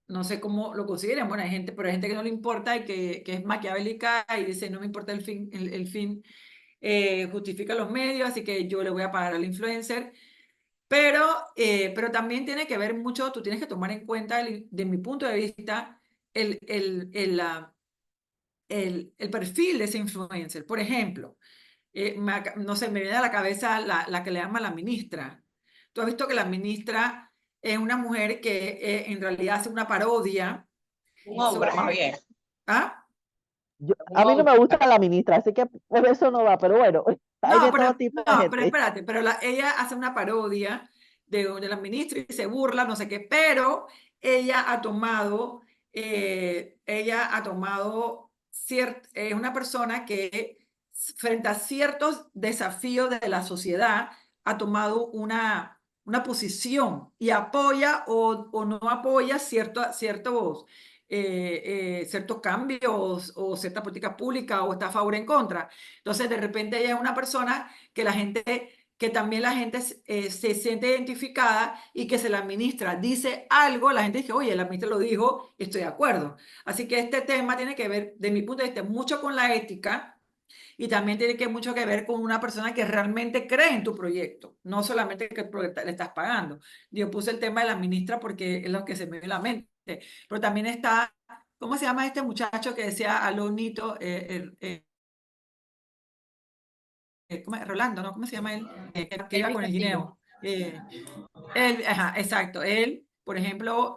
no sé cómo lo consideren. Bueno, hay gente, pero hay gente que no le importa y que es maquiavélica y dice, no me importa el fin justifica los medios, así que yo le voy a pagar al influencer. Pero también tiene que ver mucho, tú tienes que tomar en cuenta, de mi punto de vista, el perfil de ese influencer. Por ejemplo, no sé, me viene a la cabeza la que le llama la ministra. Tú has visto que la ministra es una mujer que en realidad hace una parodia. Un hombre, más bien. ¿Ah? A mí no me gusta la ministra, así que por eso no va, pero bueno, hay No, de pero, todo tipo de no, pero gente. espérate, pero ella hace una parodia de la ministra y se burla, no sé qué, pero ella ha tomado, es una persona que frente a ciertos desafíos de la sociedad ha tomado una posición y apoya o no apoya ciertos cambios o cierta política pública o está a favor o en contra. Entonces, de repente ella es una persona que también la gente se siente identificada y que se la ministra dice algo, la gente dice, oye, la ministra lo dijo, estoy de acuerdo. Así que este tema tiene que ver, de mi punto de vista, mucho con la ética y también tiene mucho que ver con una persona que realmente cree en tu proyecto, no solamente que le estás pagando. Yo puse el tema de la ministra porque es lo que se me viene a la mente, pero también está, ¿cómo se llama este muchacho que decía Alonito? Rolando, ¿no? ¿Cómo se llama él? Que iba con el guineo. Ajá, exacto. Él, por ejemplo,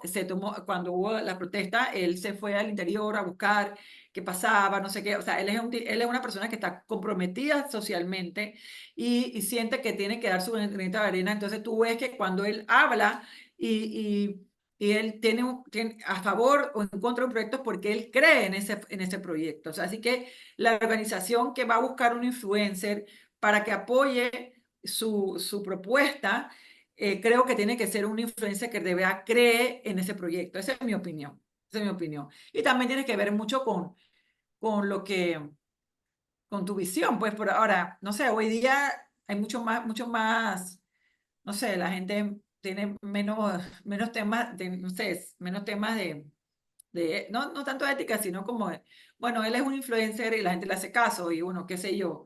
cuando hubo la protesta, él se fue al interior a buscar qué pasaba, no sé qué. O sea, él es una persona que está comprometida socialmente y siente que tiene que dar su granito de arena. Entonces tú ves que cuando él habla y él tiene a favor o en contra de un proyecto porque él cree en ese proyecto. O sea, así que la organización que va a buscar un influencer para que apoye su propuesta, creo que tiene que ser una influencia que de verdad cree en ese proyecto. Esa es mi opinión. Esa es mi opinión. Y también tiene que ver mucho con con tu visión. Pues por ahora, no sé, hoy día hay mucho más, no sé, la gente tiene menos temas, no sé, menos temas no tanto de ética, sino como, bueno, él es un influencer y la gente le hace caso y bueno, qué sé yo.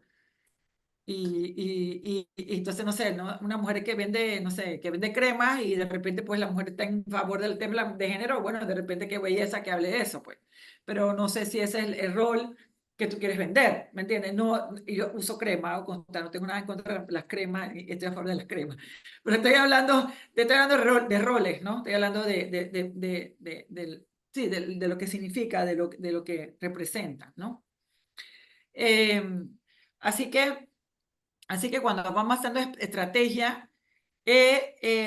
Y entonces, no sé, ¿no? Una mujer que vende, no sé, que vende cremas y de repente pues la mujer está en favor del tema de género, bueno, de repente qué belleza que hable de eso, pues. Pero no sé si ese es el rol que tú quieres vender, ¿me entiendes? No, yo uso crema, no tengo nada en contra de las cremas, y estoy a favor de las cremas. Pero estoy hablando de roles, ¿no? Estoy hablando sí, de lo que significa, de lo que representa, ¿no? Así que... Así que cuando vamos haciendo estrategia,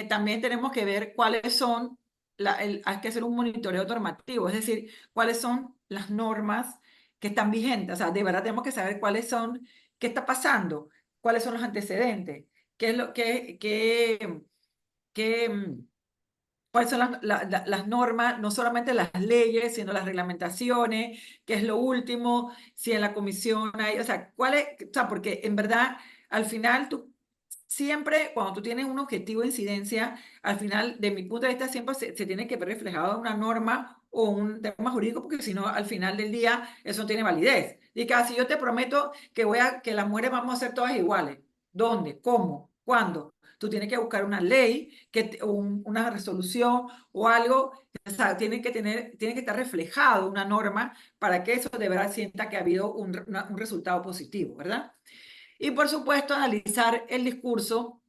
también tenemos que ver cuáles son, hay que hacer un monitoreo normativo, es decir, cuáles son las normas que están vigentes. O sea, de verdad tenemos que saber cuáles son, qué está pasando, cuáles son los antecedentes, qué es lo cuáles son las normas, no solamente las leyes, sino las reglamentaciones, qué es lo último, si en la comisión hay, o sea, porque en verdad, al final, tú siempre, cuando tú tienes un objetivo de incidencia, al final, de mi punto de vista, siempre se tiene que ver reflejado en una norma o un tema jurídico, porque si no, al final del día, eso no tiene validez. Y casi yo te prometo que las mujeres vamos a ser todas iguales. ¿Dónde? ¿Cómo? ¿Cuándo? Tú tienes que buscar una ley, una resolución o algo, o sea, tiene que estar reflejado una norma para que eso de verdad sienta que ha habido un resultado positivo, ¿verdad? Y por supuesto, analizar el discurso,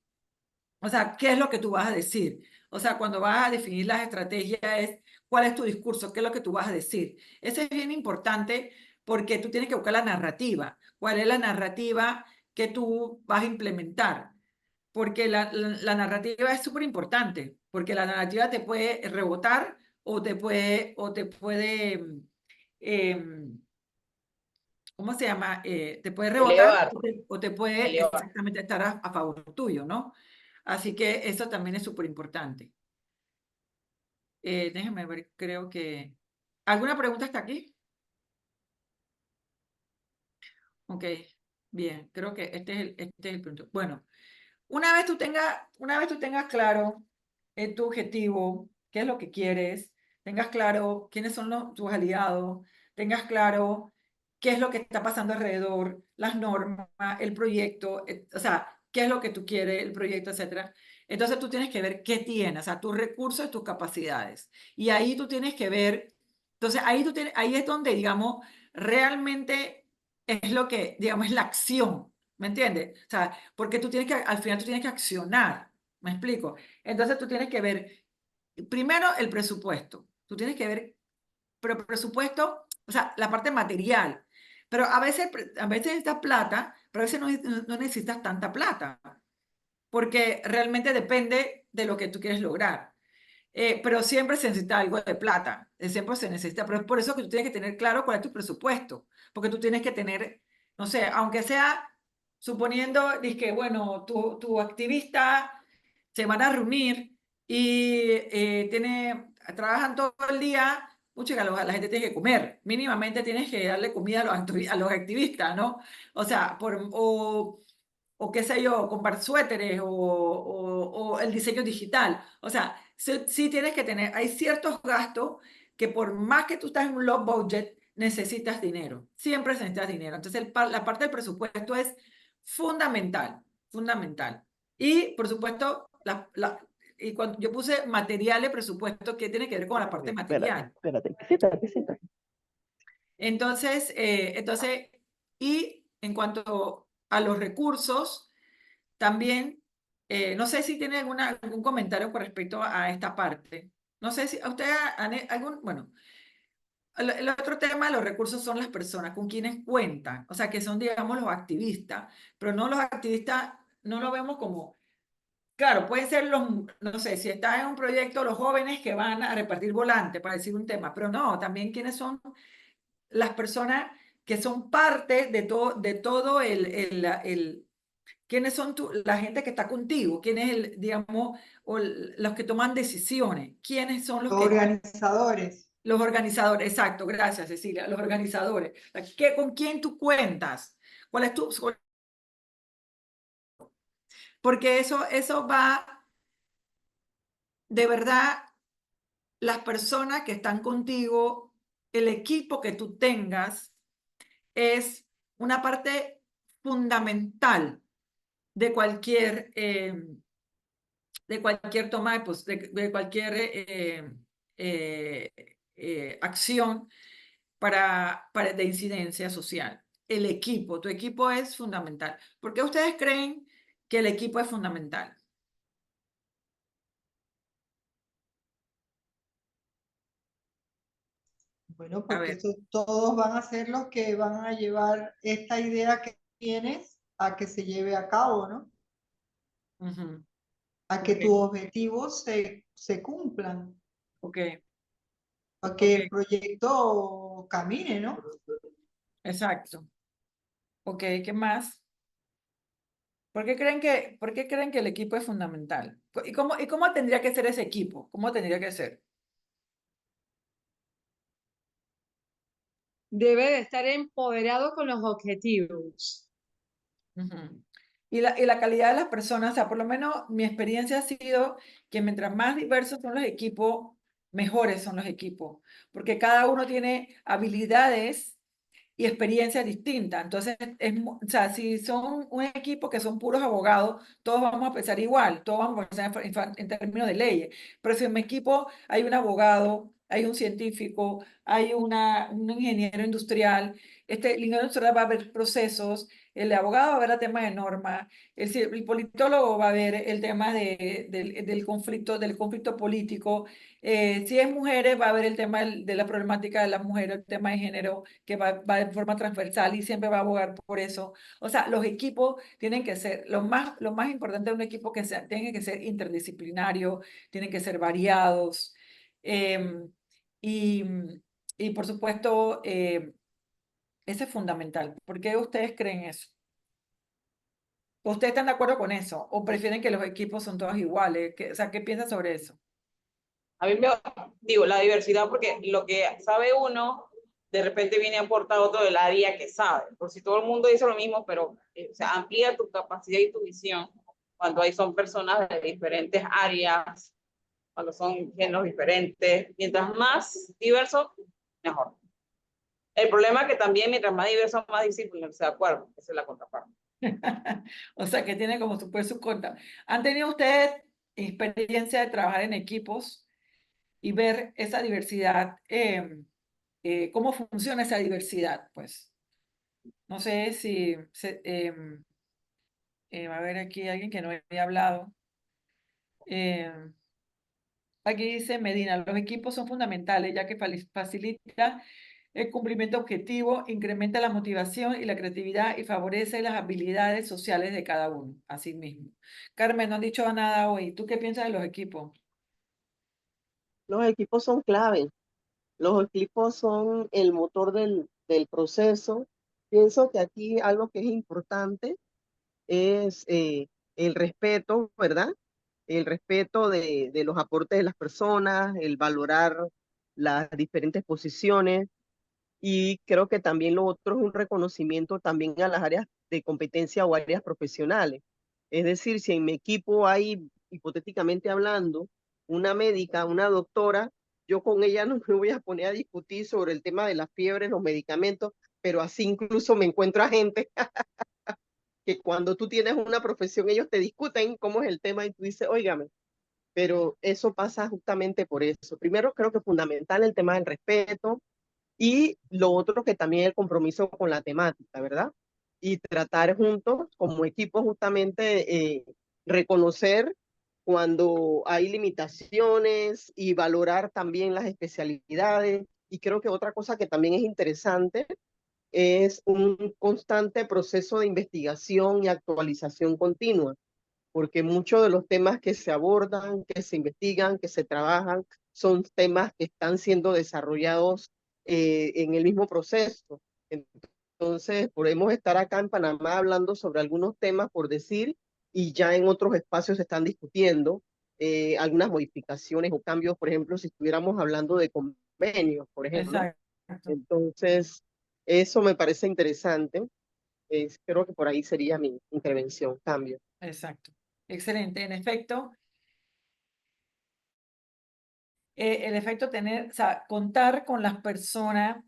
o sea, ¿qué es lo que tú vas a decir? O sea, cuando vas a definir las estrategias, ¿cuál es tu discurso? ¿Qué es lo que tú vas a decir? Eso es bien importante porque tú tienes que buscar la narrativa. ¿Cuál es la narrativa que tú vas a implementar? Porque la narrativa es súper importante, porque la narrativa te puede rebotar o te puede ¿cómo se llama? Te puede rebotar Elevar, o te puede elevar. exactamente estar a favor tuyo, ¿no? Así que eso también es súper importante. Déjenme ver, creo que... ¿Alguna pregunta hasta aquí? Ok, bien, creo que este es el punto. Bueno, una vez tú tengas claro tu objetivo, qué es lo que quieres, tengas claro quiénes son tus aliados, tengas claro qué es lo que está pasando alrededor, las normas, el proyecto, o sea, qué es lo que tú quieres, el proyecto, etcétera. Entonces tú tienes que ver qué tienes, o sea, tus recursos y tus capacidades. Y ahí tú tienes que ver Entonces, ahí es donde, digamos, realmente es lo que, digamos, es la acción, ¿me entiendes? O sea, porque al final tú tienes que accionar, ¿me explico? Entonces tú tienes que ver, primero, el presupuesto. Tú tienes que ver, pero presupuesto, o sea, la parte material. Pero a veces necesitas plata, pero a veces no necesitas tanta plata, porque realmente depende de lo que tú quieres lograr. Pero siempre se necesita algo de plata, siempre se necesita, pero es por eso que tú tienes que tener claro cuál es tu presupuesto, porque tú tienes que tener, no sé, aunque sea, suponiendo, que bueno, tu activista se van a reunir y trabajan todo el día, mucho que la gente tiene que comer, mínimamente tienes que darle comida a los activistas, ¿no? O sea, o qué sé yo, comprar suéteres o el diseño digital. O sea, sí tienes que tener, hay ciertos gastos que por más que tú estás en un low budget, necesitas dinero. Siempre necesitas dinero. Entonces, la parte del presupuesto es fundamental, fundamental. Y, por supuesto, y cuando yo puse materiales, presupuesto, ¿qué tiene que ver con la parte material? Espérate, siéntate, siéntate. Entonces, y en cuanto a los recursos, también, no sé si tiene algún comentario con respecto a esta parte. No sé si a ustedes bueno, el otro tema de los recursos son las personas con quienes cuentan, o sea, que son, digamos, los activistas, pero no los activistas, no lo vemos como, claro, pueden ser no sé, si está en un proyecto, los jóvenes que van a repartir volantes, para decir un tema, pero no, también quiénes son las personas que son parte de todo quiénes son la gente que está contigo, quién es digamos, los que toman decisiones, quiénes son Los organizadores. los organizadores, exacto, gracias Cecilia, los organizadores. ¿Con quién tú cuentas? ¿Cuál es porque eso va, de verdad, las personas que están contigo, el equipo que tú tengas, es una parte fundamental de cualquier toma, pues, de cualquier acción de incidencia social. El equipo, tu equipo es fundamental. ¿Por qué ustedes creen que el equipo es fundamental? Bueno, A porque ver. todos van a ser los que van a llevar esta idea que tienes a que se lleve a cabo, ¿no? Ujú. A que Ok. tus objetivos se cumplan, Ok, a que ok, el proyecto camine, ¿no? exacto. Ok, ¿qué más? ¿Por qué creen que el equipo es fundamental? ¿Y cómo tendría que ser ese equipo? ¿Cómo tendría que ser? Debe de estar empoderado con los objetivos. Ujú. Y la calidad de las personas, o sea, por lo menos mi experiencia ha sido que mientras más diversos son los equipos, mejores son los equipos, porque cada uno tiene habilidades y experiencias distintas. Entonces, o sea, si son un equipo que son puros abogados, todos vamos a pensar igual, todos vamos a pensar en términos de leyes. Pero si en mi equipo hay un abogado, hay un científico, hay un ingeniero industrial, el ingeniero industrial va a ver procesos, el abogado va a ver el tema de normas, el politólogo va a ver el tema del conflicto político, si es mujeres, va a haber el tema de la problemática de las mujeres, el tema de género, que va de forma transversal y siempre va a abogar por eso. O sea, los equipos tienen que ser, lo más importante de un equipo tienen que ser interdisciplinarios, tienen que ser variados. em, y, y por supuesto, eso es fundamental. ¿Por qué ustedes creen eso? ¿Ustedes están de acuerdo con eso? ¿O prefieren que los equipos son todos iguales? O sea, ¿qué piensan sobre eso? A mí me digo la diversidad porque lo que sabe uno de repente viene a aportar otro del área que sabe. Por si todo el mundo dice lo mismo, pero o sea, amplía tu capacidad y tu visión cuando son personas de diferentes áreas, cuando son géneros diferentes. Mientras más diverso, mejor. El problema es que también mientras más diverso, más disciplinario, ¿se de acuerdo? Esa es la contraparte. O sea, que tiene como su cuenta. ¿Han tenido ustedes experiencia de trabajar en equipos y ver esa diversidad? cómo funciona esa diversidad, pues. No sé si, a ver, aquí alguien que no había hablado. Aquí dice Medina, los equipos son fundamentales ya que facilita el cumplimiento objetivo, incrementa la motivación y la creatividad y favorece las habilidades sociales de cada uno, así mismo. Carmen, no has dicho nada hoy. ¿Tú qué piensas de los equipos? Los equipos son clave. Los equipos son el motor del proceso. Pienso que aquí algo que es importante es el respeto, ¿verdad? El respeto de los aportes de las personas, el valorar las diferentes posiciones, y creo que también lo otro es un reconocimiento también a las áreas de competencia o áreas profesionales. Es decir, si en mi equipo hay, hipotéticamente hablando, una médica, una doctora, yo con ella no me voy a poner a discutir sobre el tema de la fiebre, los medicamentos, pero así incluso me encuentro a gente que cuando tú tienes una profesión, ellos te discuten cómo es el tema y tú dices, óigame, pero eso pasa justamente por eso. Primero, creo que es fundamental el tema del respeto, y lo otro que también el compromiso con la temática, ¿verdad? Y tratar juntos como equipo justamente reconocer cuando hay limitaciones y valorar también las especialidades. Y creo que otra cosa que también es interesante es un constante proceso de investigación y actualización continua, porque muchos de los temas que se abordan, que se investigan, que se trabajan, son temas que están siendo desarrollados en el mismo proceso. Entonces, podemos estar acá en Panamá hablando sobre algunos temas por decir, y ya en otros espacios se están discutiendo algunas modificaciones o cambios, por ejemplo, si estuviéramos hablando de convenios, por ejemplo. Exacto, Entonces, eso me parece interesante. Creo que por ahí sería mi intervención, cambio. exacto. Excelente. En efecto, el efecto tener, o sea, contar con las personas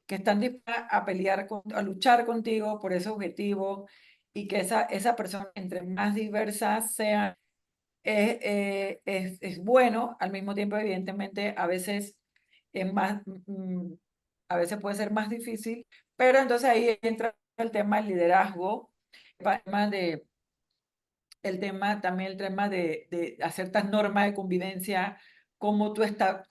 que están dispuestas a pelear, a luchar contigo por ese objetivo, y que esa persona, entre más diversas sean, es bueno. Al mismo tiempo, evidentemente, a veces es más, a veces puede ser más difícil, pero entonces ahí entra el tema del liderazgo, también el tema de hacer estas normas de convivencia, cómo tú estás,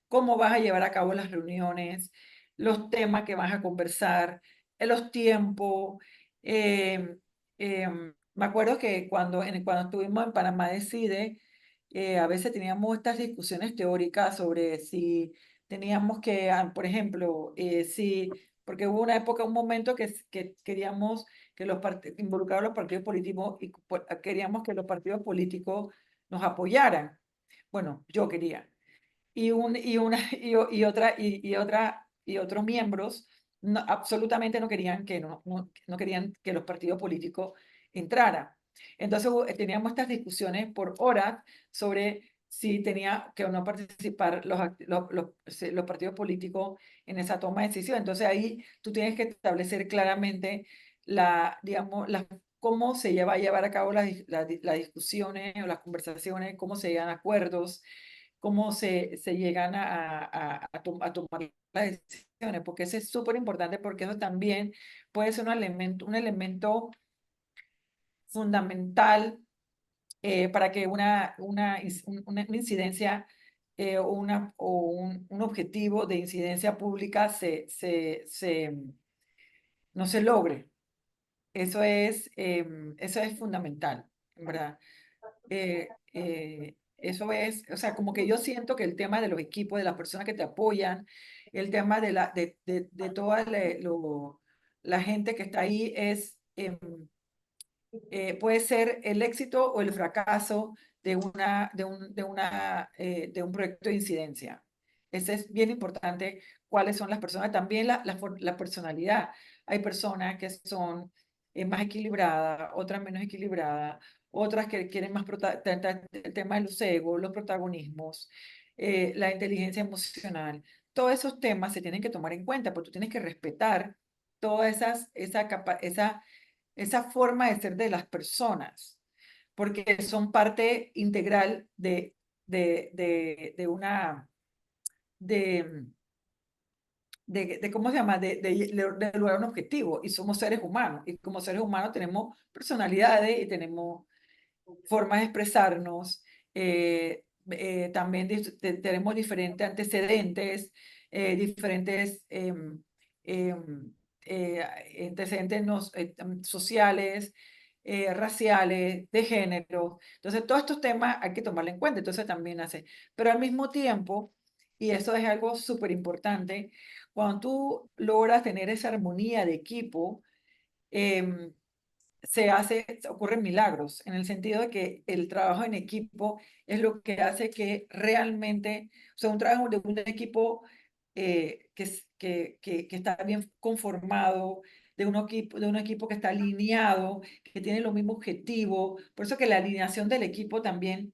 cómo vas a llevar a cabo las reuniones, los temas que vas a conversar, los tiempos. Me acuerdo que cuando estuvimos en Panamá Decide, a veces teníamos estas discusiones teóricas sobre si teníamos que, por ejemplo, porque hubo una época, un momento que queríamos que involucrar a los partidos políticos, y queríamos que los partidos políticos nos apoyaran. Bueno, yo quería. Y otros miembros absolutamente no querían no querían que los partidos políticos entraran. Entonces teníamos estas discusiones por horas sobre si tenía que o no participar los partidos políticos en esa toma de decisión. Entonces ahí tú tienes que establecer claramente digamos, cómo se va a llevar a cabo las discusiones o las conversaciones, cómo se llegan a acuerdos, cómo se llegan a tomar las decisiones, porque eso es súper importante, porque eso también puede ser un elemento fundamental para que una incidencia o un objetivo de incidencia pública no se logre. Eso es fundamental, en verdad. Eso es, o sea, como que yo siento que el tema de los equipos, de las personas que te apoyan, el tema de toda la gente que está ahí puede ser el éxito o el fracaso de un proyecto de incidencia. Ese es bien importante, cuáles son las personas, también la personalidad. Hay personas que son más equilibradas, otras menos equilibradas, otras que quieren más el tema de los egos, los protagonismos, la inteligencia emocional. Todos esos temas se tienen que tomar en cuenta, porque tú tienes que respetar toda esa forma de ser de las personas, porque son parte integral de una, de, ¿cómo se llama? De lograr un objetivo. Y somos seres humanos. Y como seres humanos tenemos personalidades y tenemos formas de expresarnos. También tenemos diferentes antecedentes, diferentes antecedentes sociales, raciales, de género. Entonces, todos estos temas hay que tomarlo en cuenta. Entonces, también hace. Pero al mismo tiempo, y eso es algo súper importante, cuando tú logras tener esa armonía de equipo, ocurren milagros, en el sentido de que el trabajo en equipo es lo que hace que realmente, o sea, un trabajo de un equipo que está bien conformado, de un equipo que está alineado, que tiene los mismos objetivos. Por eso que la alineación del equipo también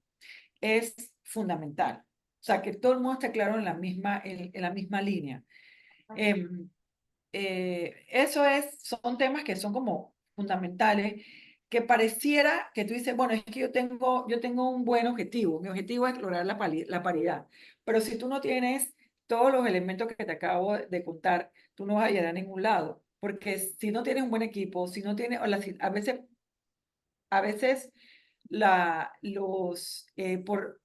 es fundamental. O sea, que todo el mundo esté claro en la misma línea. Son temas que son como fundamentales, que pareciera que tú dices, bueno, es que yo tengo un buen objetivo, mi objetivo es lograr la paridad, pero si tú no tienes todos los elementos que te acabo de contar, tú no vas a llegar a ningún lado, porque si no tienes un buen equipo, si no tienes, a veces por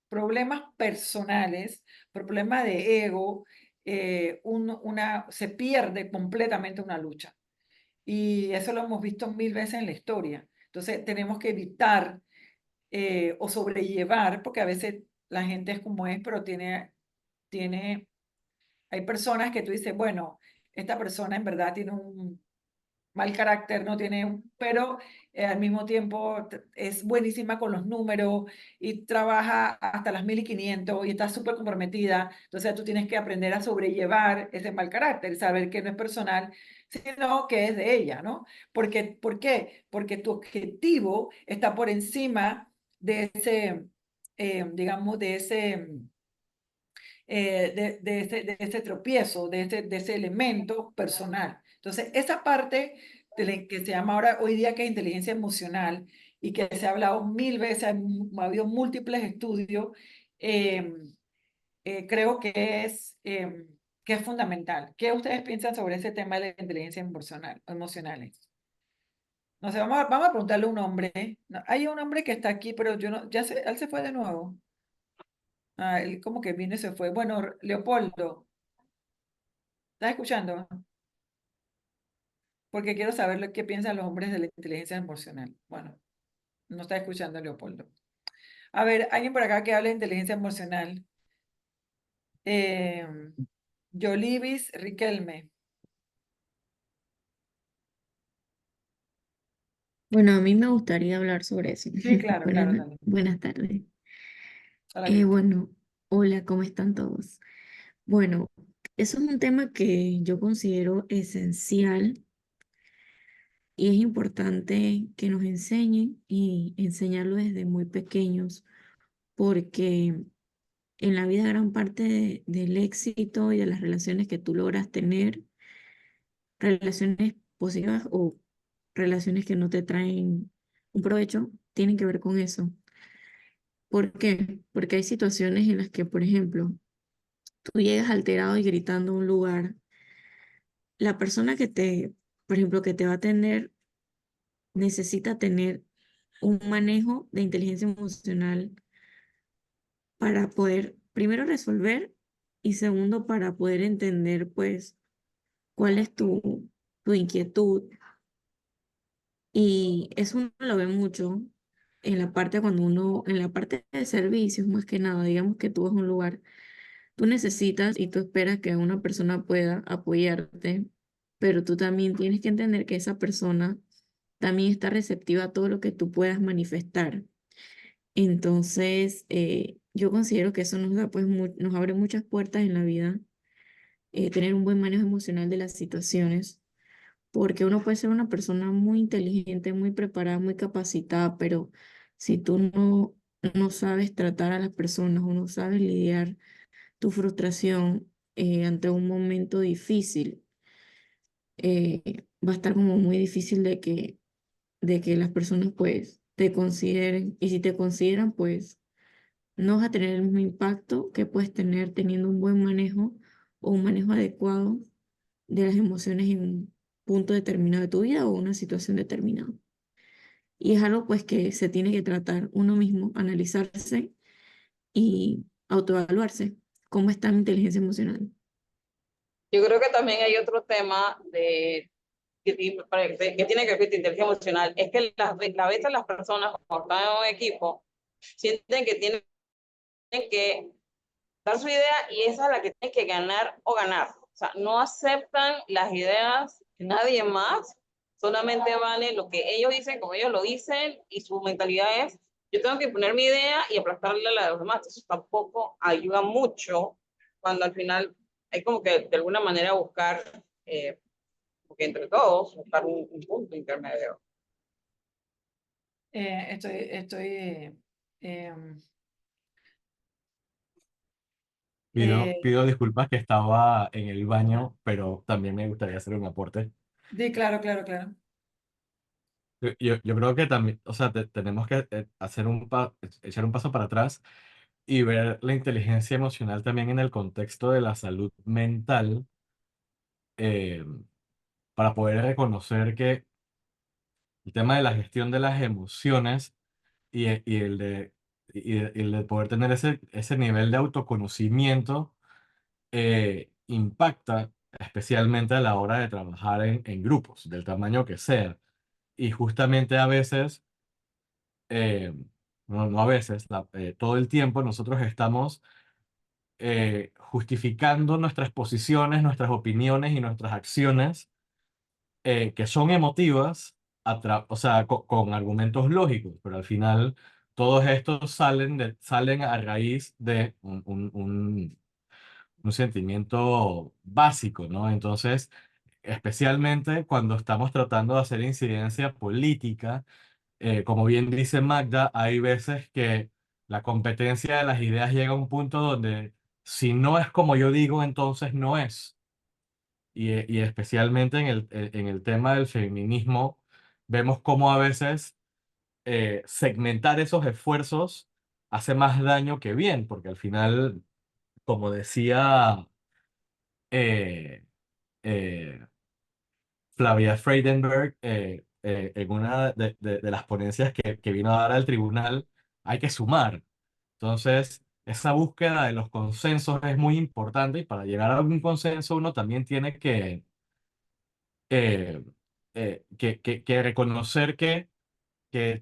problemas personales, por problemas de ego, se pierde completamente una lucha. Y eso lo hemos visto 1000 veces en la historia. Entonces tenemos que evitar o sobrellevar, porque a veces la gente es como es, pero hay personas que tú dices, bueno, esta persona en verdad tiene un mal carácter, no tiene, pero al mismo tiempo es buenísima con los números y trabaja hasta las 1500 y está súper comprometida. Entonces tú tienes que aprender a sobrellevar ese mal carácter, saber que no es personal, sino que es de ella, ¿no? ¿Por qué? Porque tu objetivo está por encima de ese, digamos, de ese tropiezo, de ese elemento personal. Entonces, esa parte que se llama ahora, hoy día, que es inteligencia emocional, y que se ha hablado 1000 veces, ha habido múltiples estudios, creo que es fundamental. ¿Qué ustedes piensan sobre ese tema de la inteligencia emocionales? No sé, vamos a preguntarle a un hombre. No, hay un hombre que está aquí, pero yo no, él se fue de nuevo. Ah, él como que vino y se fue. Bueno, Leopoldo, ¿estás escuchando? Porque quiero saber lo que piensan los hombres de la inteligencia emocional. Bueno, no está escuchando Leopoldo. A ver, alguien por acá que hable de inteligencia emocional. Yolivis Riquelme. Bueno, a mí me gustaría hablar sobre eso. Sí, claro, claro, dale. Buenas tardes. Hola, Cristi. Bueno, hola, ¿cómo están todos? Bueno, eso es un tema que yo considero esencial y es importante que nos enseñen y enseñarlo desde muy pequeños, porque en la vida gran parte del éxito y de las relaciones que tú logras tener, relaciones positivas o relaciones que no te traen un provecho, tienen que ver con eso. ¿Por qué? Porque hay situaciones en las que, por ejemplo, tú llegas alterado y gritando a un lugar, la persona por ejemplo, que te va a atender, necesita tener un manejo de inteligencia emocional para poder, primero, resolver y segundo, para poder entender, pues, cuál es tu inquietud. Y eso uno lo ve mucho en la parte en la parte de servicios, más que nada, digamos que tú vas a un lugar. Tú necesitas y tú esperas que una persona pueda apoyarte, pero tú también tienes que entender que esa persona también está receptiva a todo lo que tú puedas manifestar. Entonces, yo considero que eso nos da, pues, nos abre muchas puertas en la vida, tener un buen manejo emocional de las situaciones, porque uno puede ser una persona muy inteligente, muy preparada, muy capacitada, pero si tú no sabes tratar a las personas o no sabes lidiar tu frustración ante un momento difícil, va a estar como muy difícil de que las personas pues te consideren, y si te consideran pues no vas a tener el mismo impacto que puedes tener teniendo un buen manejo o un manejo adecuado de las emociones en un punto determinado de tu vida o una situación determinada. Y es algo pues que se tiene que tratar uno mismo, analizarse y autoevaluarse. ¿Cómo está mi inteligencia emocional? Yo creo que también hay otro tema que tiene que ver con inteligencia emocional, es que a veces las personas cuando están en un equipo sienten que tienen que dar su idea y esa es la que tienen que ganar o ganar. O sea, no aceptan las ideas de nadie más, solamente vale lo que ellos dicen, como ellos lo dicen, y su mentalidad es, yo tengo que poner mi idea y aplastarle a la de los demás. Eso tampoco ayuda mucho cuando al final hay como que de alguna manera buscar, porque entre todos, buscar un punto intermedio. Eh, Pido disculpas que estaba en el baño, pero también me gustaría hacer un aporte. claro, claro, claro. Yo creo que también, o sea, tenemos que hacer echar un paso para atrás y ver la inteligencia emocional también en el contexto de la salud mental, eh, para poder reconocer que el tema de la gestión de las emociones y el de poder tener ese nivel de autoconocimiento impacta especialmente a la hora de trabajar en grupos, del tamaño que sea. Y justamente a veces, eh, no a veces, todo el tiempo nosotros estamos justificando nuestras posiciones, nuestras opiniones y nuestras acciones, que son emotivas, o sea, con argumentos lógicos, pero al final todos estos salen a raíz de un sentimiento básico, ¿no? Entonces, especialmente cuando estamos tratando de hacer incidencia política, como bien dice Magda, hay veces que la competencia de las ideas llega a un punto donde si no es como yo digo, entonces no es. Y especialmente en el tema del feminismo, vemos cómo a veces segmentar esos esfuerzos hace más daño que bien, porque al final, como decía eh, eh, Flavia Freidenberg, en una de las ponencias que vino a dar al tribunal, hay que sumar. Entonces, esa búsqueda de los consensos es muy importante y para llegar a algún consenso uno también tiene eh, que reconocer que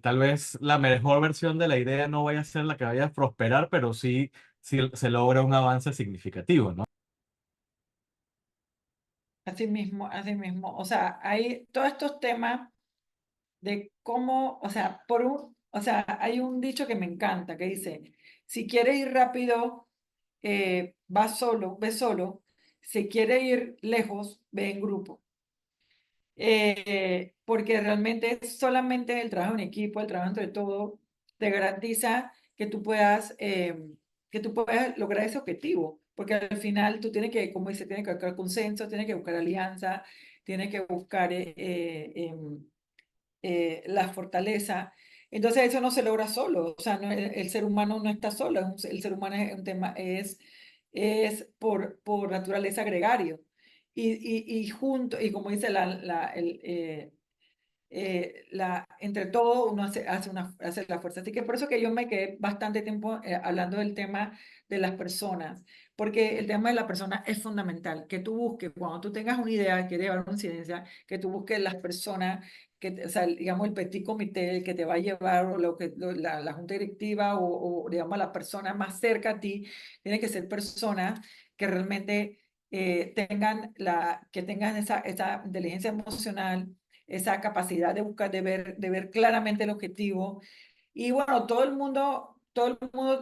tal vez la mejor versión de la idea no vaya a ser la que vaya a prosperar, pero sí se logra un avance significativo, ¿no? Así mismo, así mismo. O sea, hay todos estos temas de cómo, o sea, o sea, hay un dicho que me encanta que dice, si quieres ir rápido, va solo, ve solo. Si quieres ir lejos, ve en grupo. Porque realmente solamente el trabajo en equipo, el trabajo entre todos, te garantiza que tú puedas lograr ese objetivo. Porque al final tú tienes que, como dice, tienes que buscar consenso, tienes que buscar alianza, tienes que buscar la fortaleza. Entonces eso no se logra solo, o sea, el ser humano no está solo, el ser humano es un tema, es por naturaleza gregario. Y junto, y como dice entre todo uno hace la fuerza. Así que por eso que yo me quedé bastante tiempo hablando del tema de las personas, porque el tema de la persona es fundamental, que tú busques, cuando tú tengas una idea que llevar una incidencia, que tú busques las personas, o sea, digamos el petit comité, el que te va a llevar, o la junta directiva, o digamos la persona más cerca a ti, tiene que ser personas que realmente que tengan esa inteligencia emocional, esa capacidad de buscar, de ver claramente el objetivo. Y bueno, todo el mundo,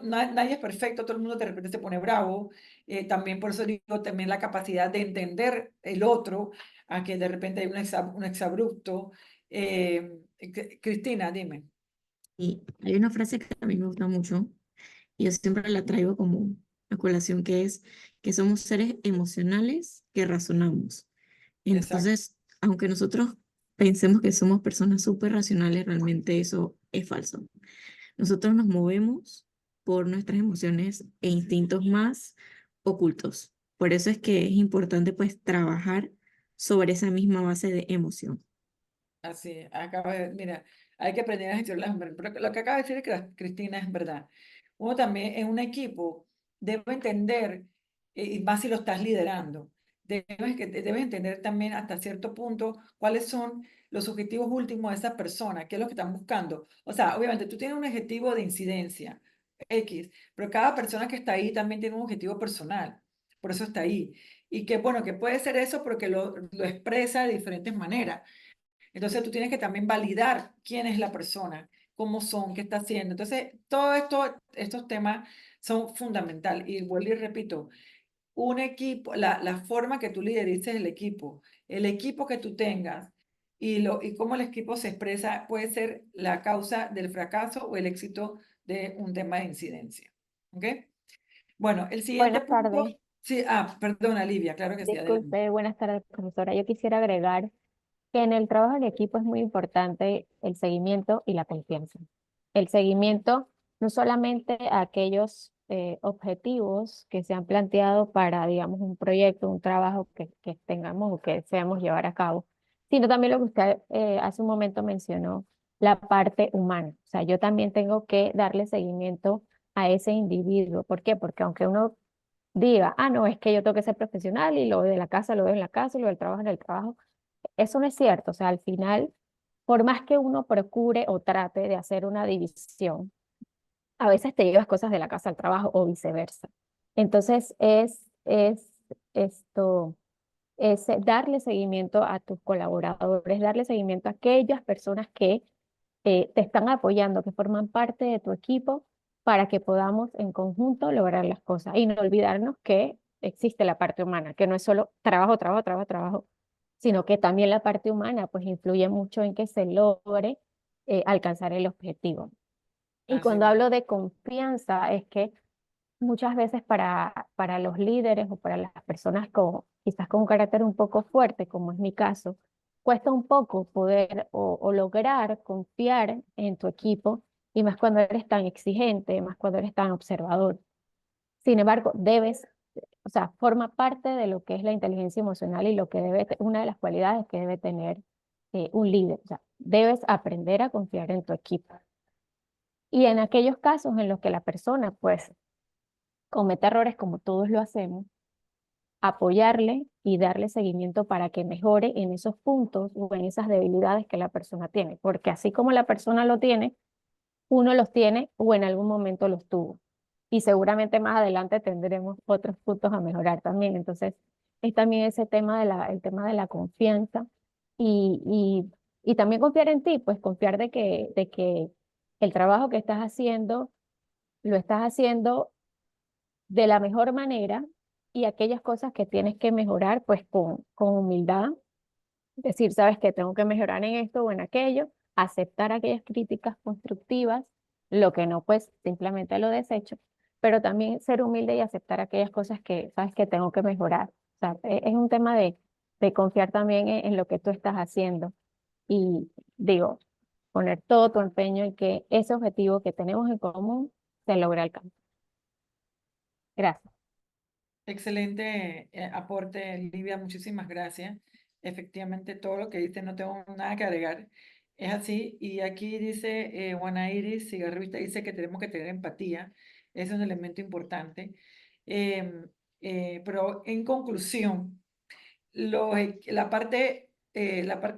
nadie es perfecto, todo el mundo de repente se pone bravo. También por eso digo, también la capacidad de entender el otro, a que de repente hay un exabrupto. Cristina, dime. Y hay una frase que a mí me gusta mucho y yo siempre la traigo como a colación, que es que somos seres emocionales que razonamos. Exacto. Entonces, aunque nosotros pensemos que somos personas súper racionales, realmente eso es falso. Nosotros nos movemos por nuestras emociones e instintos más ocultos. Por eso es que es importante pues trabajar sobre esa misma base de emoción. Así, mira, hay que aprender a gestionar las emociones. Pero lo que acaba de decir Cristina es verdad. Uno también en un equipo debe entender, y más si lo estás liderando, debes entender también hasta cierto punto cuáles son los objetivos últimos de esa persona, qué es lo que están buscando. O sea, obviamente tú tienes un objetivo de incidencia X, pero cada persona que está ahí también tiene un objetivo personal, por eso está ahí. Y que bueno, que puede ser eso porque lo expresa de diferentes maneras. Entonces tú tienes que también validar quién es la persona, cómo son, qué está haciendo. Entonces, estos temas son fundamentales. Y vuelvo y repito, un equipo, la forma que tú liderices el equipo que tú tengas y cómo el equipo se expresa puede ser la causa del fracaso o el éxito de un tema de incidencia. ¿Ok? Bueno, el siguiente Buenas punto. tardes. Sí, perdona, Livia, claro que sí, adelante. Disculpe, buenas tardes, profesora. Yo quisiera agregar que en el trabajo en equipo es muy importante el seguimiento y la confianza. El seguimiento no solamente a aquellos objetivos que se han planteado para, digamos, un proyecto, un trabajo que tengamos o que deseamos llevar a cabo, sino también lo que usted hace un momento mencionó, la parte humana. O sea, yo también tengo que darle seguimiento a ese individuo. ¿Por qué? Porque aunque uno diga, ah, no, es que yo tengo que ser profesional y lo de la casa lo veo en la casa y lo del trabajo en el trabajo, eso no es cierto. O sea, al final, por más que uno procure o trate de hacer una división, a veces te llevas cosas de la casa al trabajo o viceversa. Entonces, esto, es darle seguimiento a tus colaboradores, darle seguimiento a aquellas personas que te están apoyando, que forman parte de tu equipo para que podamos en conjunto lograr las cosas. Y no olvidarnos que existe la parte humana, que no es solo trabajo, trabajo, trabajo, trabajo, sino que también la parte humana pues influye mucho en que se logre alcanzar el objetivo. Y Así cuando es. hablo de confianza es que muchas veces para los líderes o para las personas quizás con un carácter un poco fuerte, como es mi caso, cuesta un poco poder o lograr confiar en tu equipo, y más cuando eres tan exigente, más cuando eres tan observador. Sin embargo, o sea, forma parte de lo que es la inteligencia emocional y lo que una de las cualidades que debe tener un líder. O sea, debes aprender a confiar en tu equipo. Y en aquellos casos en los que la persona, pues, comete errores como todos lo hacemos, apoyarle y darle seguimiento para que mejore en esos puntos o en esas debilidades que la persona tiene, porque así como la persona lo tiene, uno los tiene o en algún momento los tuvo. Y seguramente más adelante tendremos otros puntos a mejorar también. Entonces, es también ese tema el tema de la confianza y también confiar en ti, pues confiar de que el trabajo que estás haciendo, lo estás haciendo de la mejor manera, y aquellas cosas que tienes que mejorar, pues con humildad, decir, sabes que tengo que mejorar en esto o en aquello, aceptar aquellas críticas constructivas, lo que no, pues simplemente lo desecho, pero también ser humilde y aceptar aquellas cosas que sabes que tengo que mejorar. O sea, es un tema de confiar también en lo que tú estás haciendo y digo, poner todo tu empeño en que ese objetivo que tenemos en común se logre alcanzar. Gracias. Excelente aporte, Livia, muchísimas gracias. Efectivamente, todo lo que dice no tengo nada que agregar. Es así. Y aquí dice Juana Iris Cigarrista, dice que tenemos que tener empatía. Ese es un elemento importante. Pero en conclusión, la parte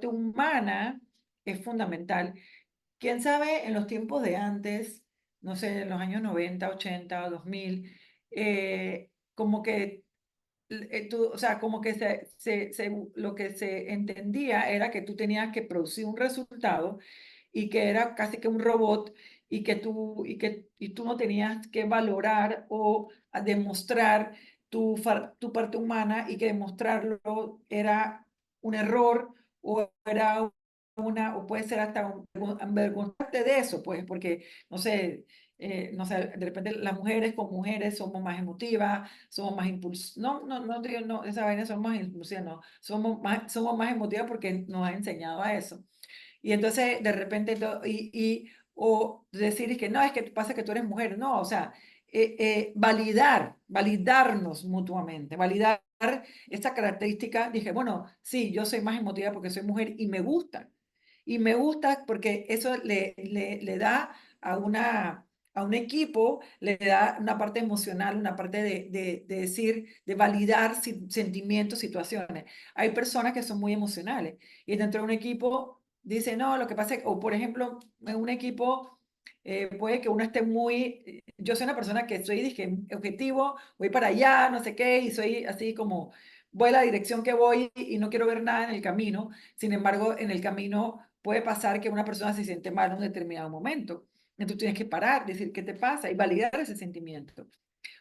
humana es fundamental. ¿Quién sabe en los tiempos de antes, no sé, en los años 90, 80, 2000, como que o sea, como que lo que se entendía era que tú tenías que producir un resultado y que era casi que un robot y tú no tenías que valorar o demostrar tu parte humana y que demostrarlo era un error o era o puede ser hasta avergonzarte de eso, pues, porque, no sé, de repente las mujeres con mujeres somos más emotivas, somos más impulsivas, no digo, no, esa vaina somos más impulsivas, no, somos más emotivas porque nos ha enseñado a eso. Y entonces, de repente, o decir que no, es que pasa que tú eres mujer, no, o sea, validarnos mutuamente, validar esta característica. Dije, bueno, sí, yo soy más emotiva porque soy mujer y me gusta. Y me gusta porque eso le da a un equipo, le da una parte emocional, una parte de decir, de validar sentimientos, situaciones. Hay personas que son muy emocionales y dentro de un equipo dice, no, lo que pasa es, o por ejemplo, en un equipo puede que uno esté muy, yo soy una persona que soy, dije, objetivo, voy para allá, no sé qué, y soy así como, voy a la dirección que voy y no quiero ver nada en el camino. Sin embargo, en el camino puede pasar que una persona se siente mal en un determinado momento. Entonces tienes que parar, decir qué te pasa y validar ese sentimiento.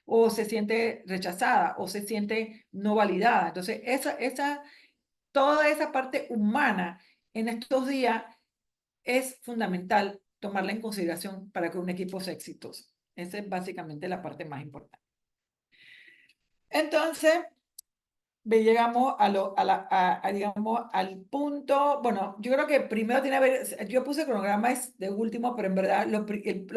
O se siente rechazada o se siente no validada. Entonces, toda esa parte humana en estos días es fundamental tomarla en consideración para que un equipo sea exitoso. Esa es básicamente la parte más importante. Entonces, llegamos digamos, al punto. Bueno, yo creo que primero tiene que haber, yo puse cronograma es de último, pero en verdad lo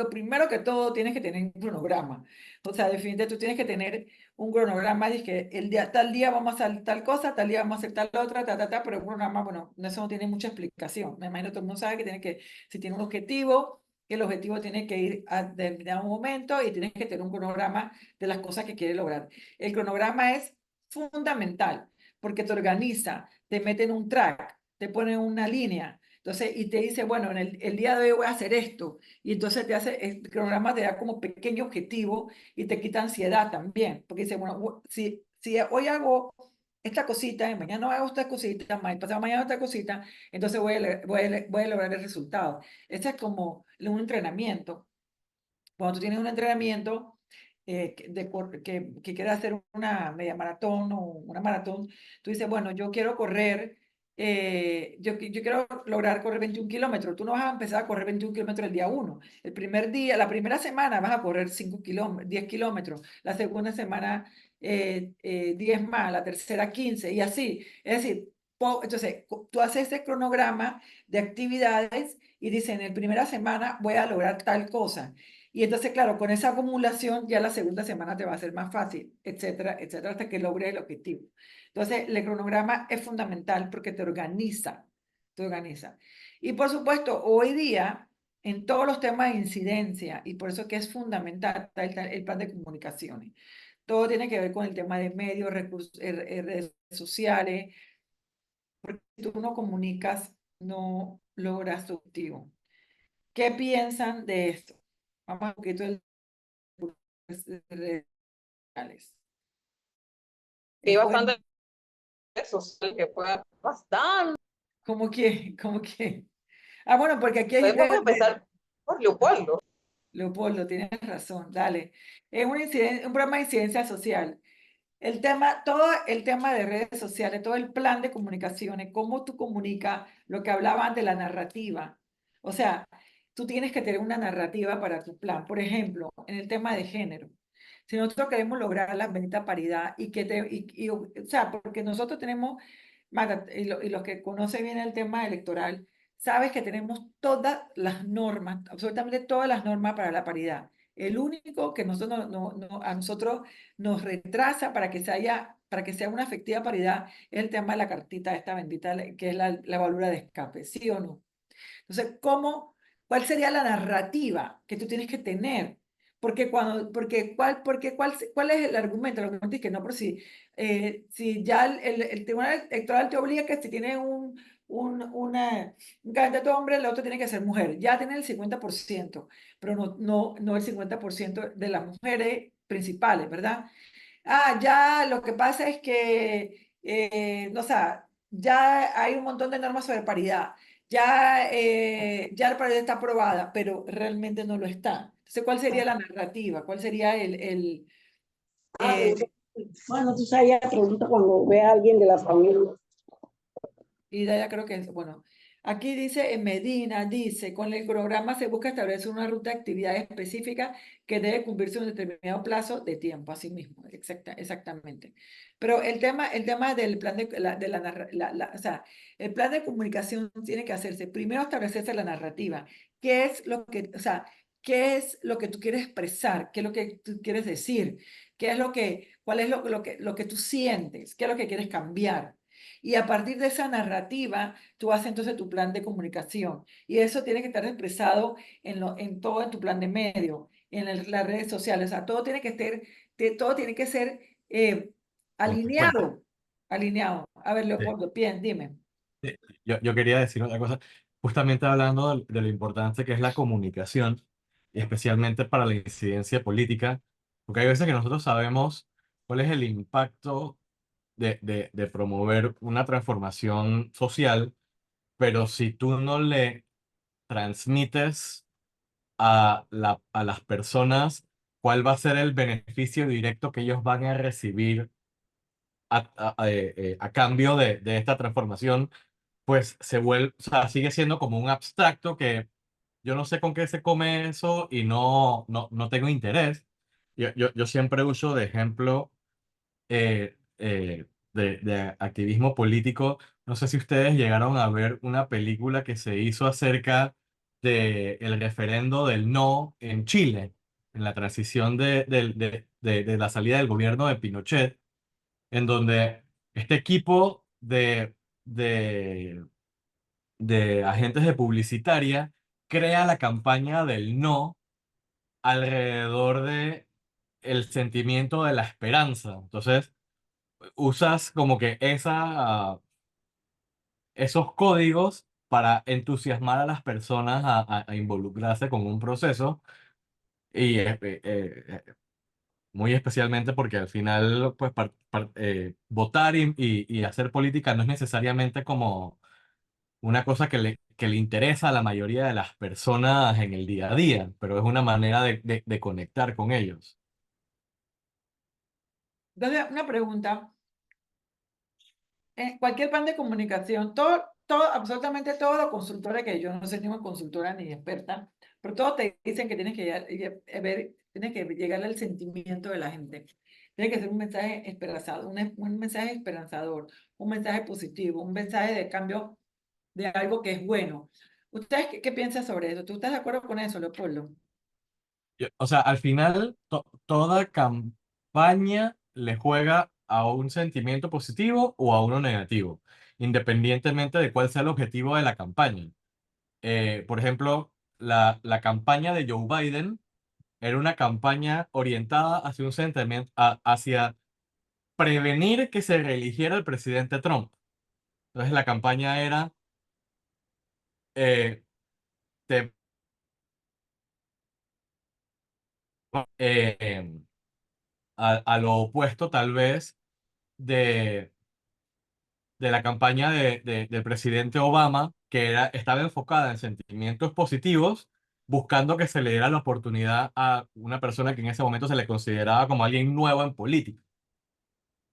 primero que todo tienes que tener un cronograma. O sea, definitivamente tú tienes que tener un cronograma, de que tal día vamos a hacer tal cosa, tal día vamos a hacer tal otra, pero un cronograma, bueno, eso no tiene mucha explicación. Me imagino que todo el mundo sabe que si tiene un objetivo, que el objetivo tiene que ir a determinado momento y tienes que tener un cronograma de las cosas que quiere lograr. El cronograma es fundamental, porque te organiza, te mete en un track, te pone en una línea, entonces, y te dice, bueno, en el día de hoy voy a hacer esto, y entonces el programa te da como pequeño objetivo y te quita ansiedad también, porque dice, bueno, si hoy hago esta cosita, y mañana hago esta cosita, pasado mañana otra cosita, entonces voy a lograr el resultado. Este es como un entrenamiento. Cuando tú tienes un entrenamiento que quieres hacer una media maratón o una maratón, tú dices, bueno, yo quiero correr, yo quiero lograr correr 21 kilómetros. Tú no vas a empezar a correr 21 kilómetros el día 1. El primer día, la primera semana vas a correr 10 kilómetros. La segunda semana 10 más, la tercera 15 y así. Es decir, entonces tú haces este cronograma de actividades y dices, en la primera semana voy a lograr tal cosa. Y entonces, claro, con esa acumulación ya la segunda semana te va a ser más fácil, etcétera, etcétera, hasta que logres el objetivo. Entonces, el cronograma es fundamental porque te organiza, te organiza. Y por supuesto, hoy día, en todos los temas de incidencia, y por eso que es fundamental el plan de comunicaciones. Todo tiene que ver con el tema de medios, recursos, redes sociales, porque si tú no comunicas, no logras tu objetivo. ¿Qué piensan de esto? Vamos a un poquito de redes sociales. Y bastante social que pueda bastante. ¿Cómo que? ¿Cómo que? Ah, bueno, porque aquí hay... Podemos empezar por Leopoldo. Leopoldo, tienes razón, dale. Es un programa de incidencia social. Todo el tema de redes sociales, todo el plan de comunicaciones, cómo tú comunicas, lo que hablaban de la narrativa. O sea, tú tienes que tener una narrativa para tu plan. Por ejemplo, en el tema de género. Si nosotros queremos lograr la bendita paridad o sea, porque nosotros tenemos, Magda, y los que conocen bien el tema electoral, sabes que tenemos todas las normas, absolutamente todas las normas para la paridad. El único que a nosotros nos retrasa para que sea una efectiva paridad es el tema de la cartita esta bendita, que es la válvula de escape, ¿sí o no? Entonces, ¿cuál sería la narrativa que tú tienes que tener? ¿Cuál es el argumento? El argumento es que no, pero si ya el Tribunal Electoral te obliga que si tienes un candidato hombre, el otro tiene que ser mujer. Ya tiene el 50%, pero no el 50% de las mujeres principales, ¿verdad? Ya lo que pasa es que, o sea, ya hay un montón de normas sobre paridad. Ya la paridad está aprobada, pero realmente no lo está. Entonces, ¿cuál sería la narrativa? ¿Cuál sería Bueno, tú sabes, ella pregunta cuando ve a alguien de la familia. Y ya creo que es, bueno, aquí dice en Medina, dice, con el programa se busca establecer una ruta de actividades específica que debe cumplirse en un determinado plazo de tiempo, así mismo, exactamente. Pero el tema del plan o sea, el plan de comunicación tiene que hacerse, primero establecerse la narrativa, o sea, qué es lo que tú quieres expresar, qué es lo que tú quieres decir, cuál es lo que tú sientes, qué es lo que quieres cambiar. Y a partir de esa narrativa, tú haces entonces tu plan de comunicación. Y eso tiene que estar expresado en todo en tu plan de medio, las redes sociales. O sea, todo tiene que ser consecuente. alineado. Alineado. A ver, Sí. Leopoldo, bien, dime. Yo quería decir otra cosa, justamente hablando de lo importante que es la comunicación, y especialmente para la incidencia política, porque hay veces que nosotros sabemos cuál es el impacto de promover una transformación social, pero si tú no le transmites a las personas cuál va a ser el beneficio directo que ellos van a recibir a cambio de esta transformación, pues se vuelve, o sea, sigue siendo como un abstracto que yo no sé con qué se come eso y no tengo interés. Yo siempre uso de ejemplo de activismo político. No sé si ustedes llegaron a ver una película que se hizo acerca del referendo del no en Chile, en la transición de la salida del gobierno de Pinochet, en donde este equipo de agentes de publicitaria crea la campaña del no alrededor de el sentimiento de la esperanza. Entonces, usas como que esos códigos para entusiasmar a las personas a involucrarse con un proceso y muy especialmente porque al final, pues, votar y hacer política no es necesariamente como una cosa que le interesa a la mayoría de las personas en el día a día, pero es una manera de conectar con ellos. Entonces, una pregunta. En cualquier plan de comunicación, absolutamente todos los consultores, que yo no soy ni una consultora ni experta, pero todos te dicen que tienes que tienes que llegarle al sentimiento de la gente. Tiene que ser un mensaje esperanzador, un mensaje esperanzador, un mensaje positivo, un mensaje de cambio de algo que es bueno. ¿Ustedes qué piensan sobre eso? ¿Tú estás de acuerdo con eso, Leopoldo? O sea, al final, toda campaña le juega a un sentimiento positivo o a uno negativo, independientemente de cuál sea el objetivo de la campaña. Por ejemplo, la campaña de Joe Biden era una campaña orientada hacia un sentimiento, hacia prevenir que se reeligiera el presidente Trump. Entonces, la campaña era eh, te- eh, a lo opuesto, tal vez, de la campaña del presidente Obama, que estaba enfocada en sentimientos positivos, buscando que se le diera la oportunidad a una persona que en ese momento se le consideraba como alguien nuevo en política.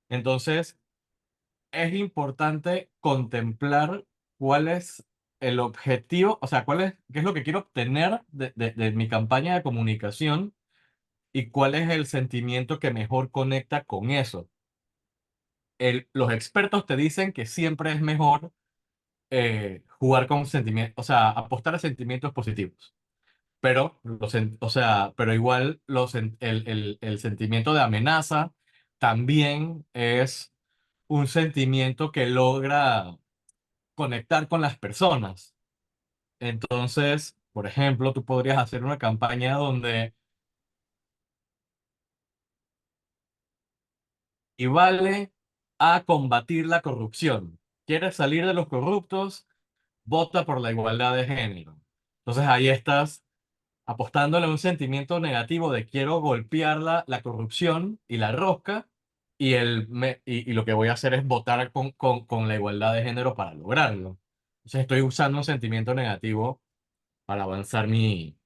Entonces, es importante contemplar cuál es el objetivo, o sea, qué es lo que quiero obtener de mi campaña de comunicación y cuál es el sentimiento que mejor conecta con eso. Los expertos te dicen que siempre es mejor jugar con sentimientos, o sea, apostar a sentimientos positivos. Pero, o sea, pero igual el sentimiento de amenaza también es un sentimiento que logra conectar con las personas. Entonces, por ejemplo, tú podrías hacer una campaña donde equivale a combatir la corrupción. ¿Quieres salir de los corruptos? Vota por la igualdad de género. Entonces ahí estás apostándole a un sentimiento negativo de quiero golpear la corrupción y la rosca y lo que voy a hacer es votar con la igualdad de género para lograrlo. Entonces estoy usando un sentimiento negativo para avanzar mi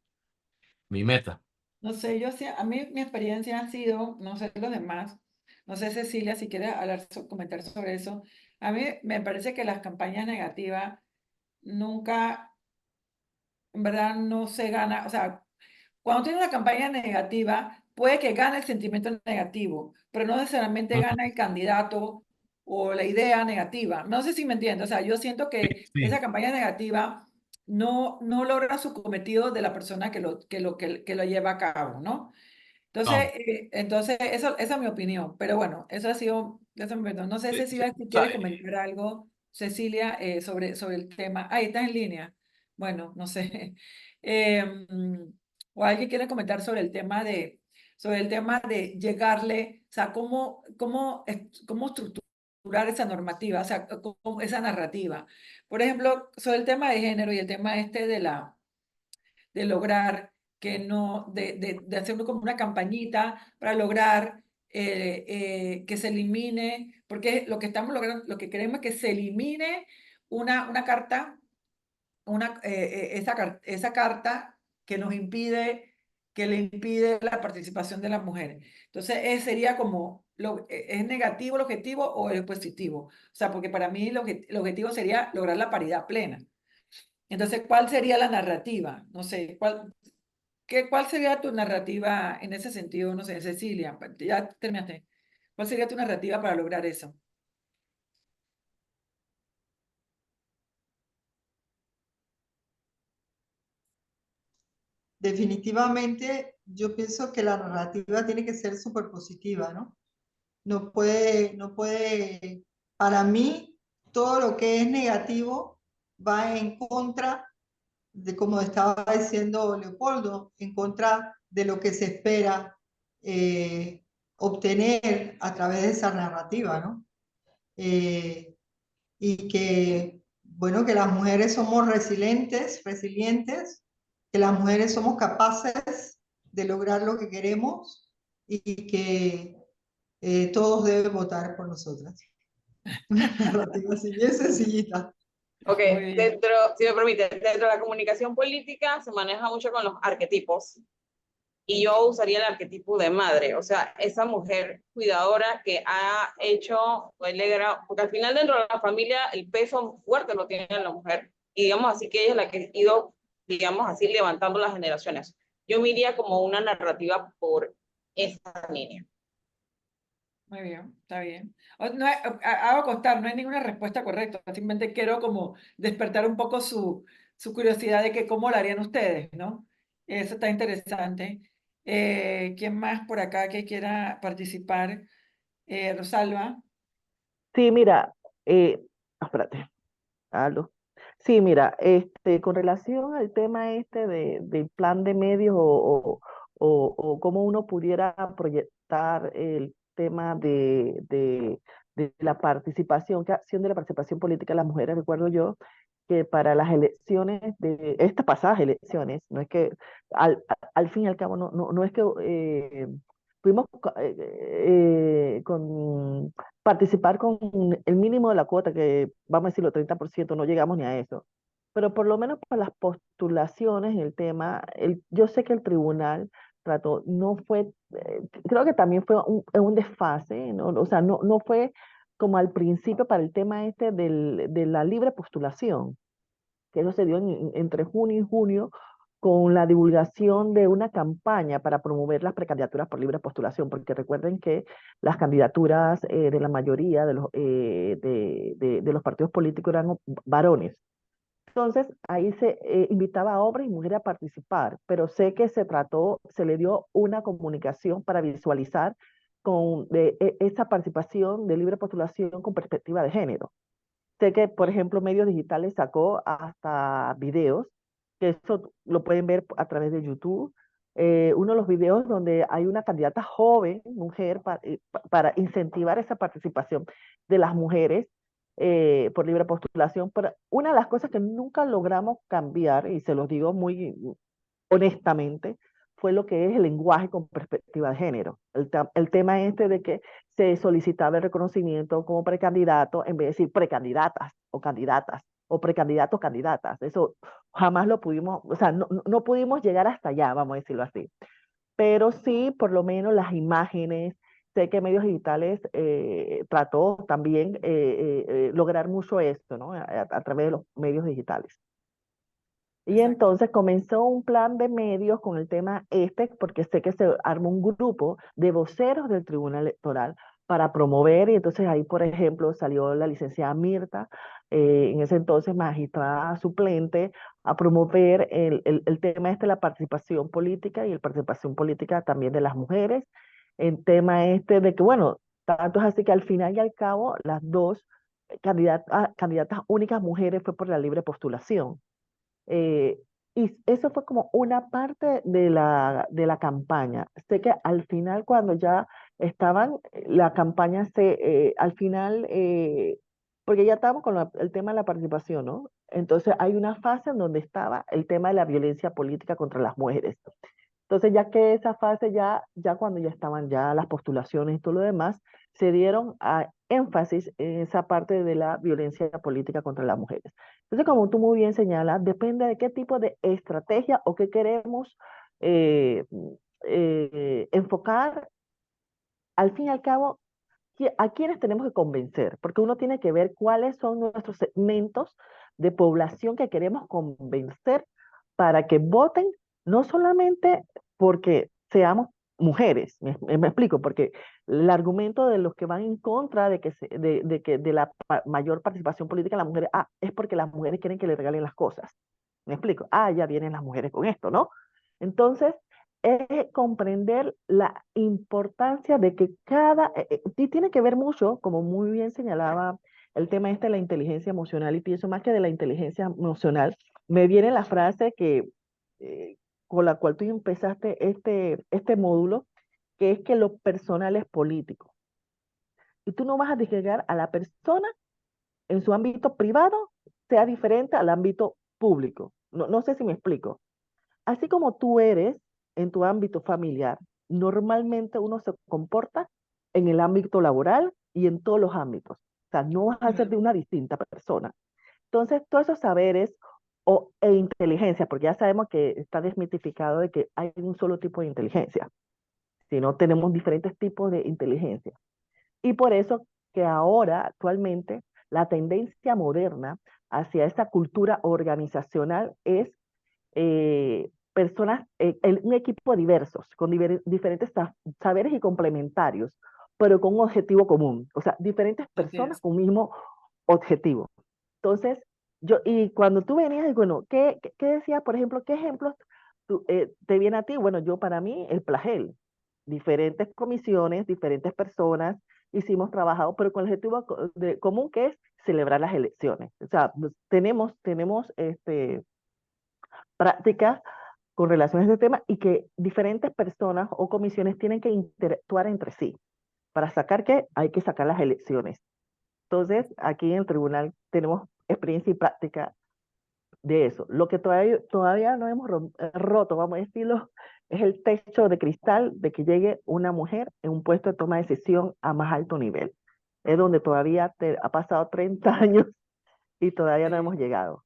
meta. No sé, a mí mi experiencia ha sido, no sé los demás, no sé Cecilia, si quieres comentar sobre eso. A mí me parece que las campañas negativas nunca, en verdad, no se gana. O sea, cuando tienes una campaña negativa, puede que gane el sentimiento negativo, pero no necesariamente Ujú. gana el candidato o la idea negativa. No sé si me entiendes. O sea, yo siento que Sí, esa campaña negativa no logra su cometido de la persona que lo lleva a cabo, ¿no? No. Entonces esa es mi opinión, pero bueno, esa es mi opinión. No sé, Sí, sí, Cecilia, si o sea, quieres comentar algo, Cecilia, sobre el tema. Ahí estás en línea. Bueno, no sé. O alguien quiere comentar sobre el tema de llegarle, o sea, cómo estructurar esa normativa, o sea, esa narrativa. Por ejemplo, sobre el tema de género y el tema de lograr que no, de hacerlo como una campañita para lograr que se elimine, porque lo que estamos logrando, lo que queremos es que se elimine una carta, esa carta que nos impide, que le impide la participación de las mujeres. Entonces, sería como, ¿es negativo el objetivo o es positivo? O sea, porque para mí el objetivo sería lograr la paridad plena. Entonces, ¿cuál sería la narrativa? No sé, ¿cuál sería tu narrativa en ese sentido? No sé, Cecilia, ya terminaste. ¿Cuál sería tu narrativa para lograr eso? Definitivamente, yo pienso que la narrativa tiene que ser súper positiva, ¿no? No puede, para mí, todo lo que es negativo va en contra de, como estaba diciendo Leopoldo, en contra de lo que se espera obtener a través de esa narrativa, ¿no? Y que, bueno, que las mujeres somos resilientes, que las mujeres somos capaces de lograr lo que queremos y que todos deben votar por nosotras. Una narrativa así, bien sencillita. Ok, Muy bien. si me permite, dentro de la comunicación política se maneja mucho con los arquetipos y yo usaría el arquetipo de madre, o sea, esa mujer cuidadora que ha hecho, porque al final dentro de la familia el peso fuerte lo tiene la mujer y digamos así que ella es la que ha ido, digamos así, levantando las generaciones. Yo me iría como una narrativa por esa línea. Muy bien, está bien. No, hago constar, no hay ninguna respuesta correcta, simplemente quiero como despertar un poco su curiosidad de que cómo lo harían ustedes, ¿no? Eso está interesante. ¿Quién más por acá que quiera participar? Rosalba. Sí, mira, espérate, algo. Sí, mira, con relación al tema del plan de medios o cómo uno pudiera proyectar el tema de la participación, qué acción de la participación política de las mujeres, recuerdo yo que para las elecciones, de estas pasadas elecciones, no es que al fin y al cabo, no es que fuimos con participar con el mínimo de la cuota, que vamos a decirlo, 30%, no llegamos ni a eso. Pero por lo menos para las postulaciones, el tema, yo sé que el tribunal trató, no fue, creo que también fue un desfase, ¿no? O sea, no fue como al principio para el tema de la libre postulación, que eso se dio entre junio y junio, con la divulgación de una campaña para promover las precandidaturas por libre postulación, porque recuerden que las candidaturas de la mayoría de los partidos políticos eran varones. Entonces, ahí se invitaba a hombres y mujeres a participar, pero sé que se le dio una comunicación para visualizar esa participación de libre postulación con perspectiva de género. Sé que, por ejemplo, Medios Digitales sacó hasta videos, que eso lo pueden ver a través de YouTube. Uno de los videos donde hay una candidata joven, mujer, para incentivar esa participación de las mujeres por libre postulación. Pero una de las cosas que nunca logramos cambiar, y se los digo muy honestamente, fue lo que es el lenguaje con perspectiva de género. El tema de que se solicitaba el reconocimiento como precandidato en vez de decir precandidatas o precandidatos candidatas. Eso jamás lo pudimos, o sea, no pudimos llegar hasta allá, vamos a decirlo así. Pero sí, por lo menos las imágenes, sé que Medios Digitales trató también lograr mucho esto, ¿no? A través de los medios digitales. Y entonces comenzó un plan de medios con el tema porque sé que se armó un grupo de voceros del Tribunal Electoral para promover, y entonces ahí, por ejemplo, salió la licenciada Mirta en ese entonces magistrada suplente, a promover el tema de la participación política y la participación política también de las mujeres. El tema de que, bueno, tanto es así que al final y al cabo las dos candidatas únicas mujeres fue por la libre postulación. Eh, y eso fue como una parte de la campaña. Sé que al final, cuando ya estaban, la campaña al final, porque ya estábamos con el tema de la participación, ¿no? Entonces hay una fase en donde estaba el tema de la violencia política contra las mujeres. Entonces, ya que esa fase, ya cuando ya estaban ya las postulaciones y todo lo demás, se dieron énfasis en esa parte de la violencia política contra las mujeres. Entonces, como tú muy bien señalas, depende de qué tipo de estrategia o qué queremos eh, enfocar. Al fin y al cabo, a quienes tenemos que convencer, porque uno tiene que ver cuáles son nuestros segmentos de población que queremos convencer para que voten, no solamente porque seamos mujeres, me explico, porque el argumento de los que van en contra de la mayor participación política de las mujeres, es porque las mujeres quieren que le regalen las cosas. Me explico, ya vienen las mujeres con esto, ¿no? Entonces, es comprender la importancia de que y tiene que ver mucho, como muy bien señalaba el tema de la inteligencia emocional, y pienso más que de la inteligencia emocional, me viene la frase eh, con la cual tú empezaste este módulo, que es que lo personal es político. Y tú no vas a disgregar a la persona en su ámbito privado, sea diferente al ámbito público. No sé si me explico. Así como tú eres en tu ámbito familiar, normalmente uno se comporta en el ámbito laboral y en todos los ámbitos. O sea, no vas a ser de una distinta persona. Entonces, todos esos saberes e inteligencia, porque ya sabemos que está desmitificado de que hay un solo tipo de inteligencia, sino tenemos diferentes tipos de inteligencia. Y por eso que ahora, actualmente, la tendencia moderna hacia esa cultura organizacional es personas, un equipo diversos, con diferentes saberes y complementarios, pero con un objetivo común. O sea, diferentes personas con un mismo objetivo. Entonces, y cuando tú venías, y bueno, ¿qué decías, por ejemplo, qué ejemplos te viene a ti? Bueno, para mí, el plagel. Diferentes comisiones, diferentes personas, hicimos trabajo, pero con el objetivo común, que es celebrar las elecciones. O sea, tenemos prácticas con relación a este tema, y que diferentes personas o comisiones tienen que interactuar entre sí para sacar que hay que sacar las elecciones. Entonces, aquí en el tribunal tenemos experiencia y práctica de eso. Lo que todavía no hemos roto, vamos a decirlo, es el techo de cristal de que llegue una mujer en un puesto de toma de decisión a más alto nivel. Es donde todavía ha pasado 30 años y todavía no hemos llegado.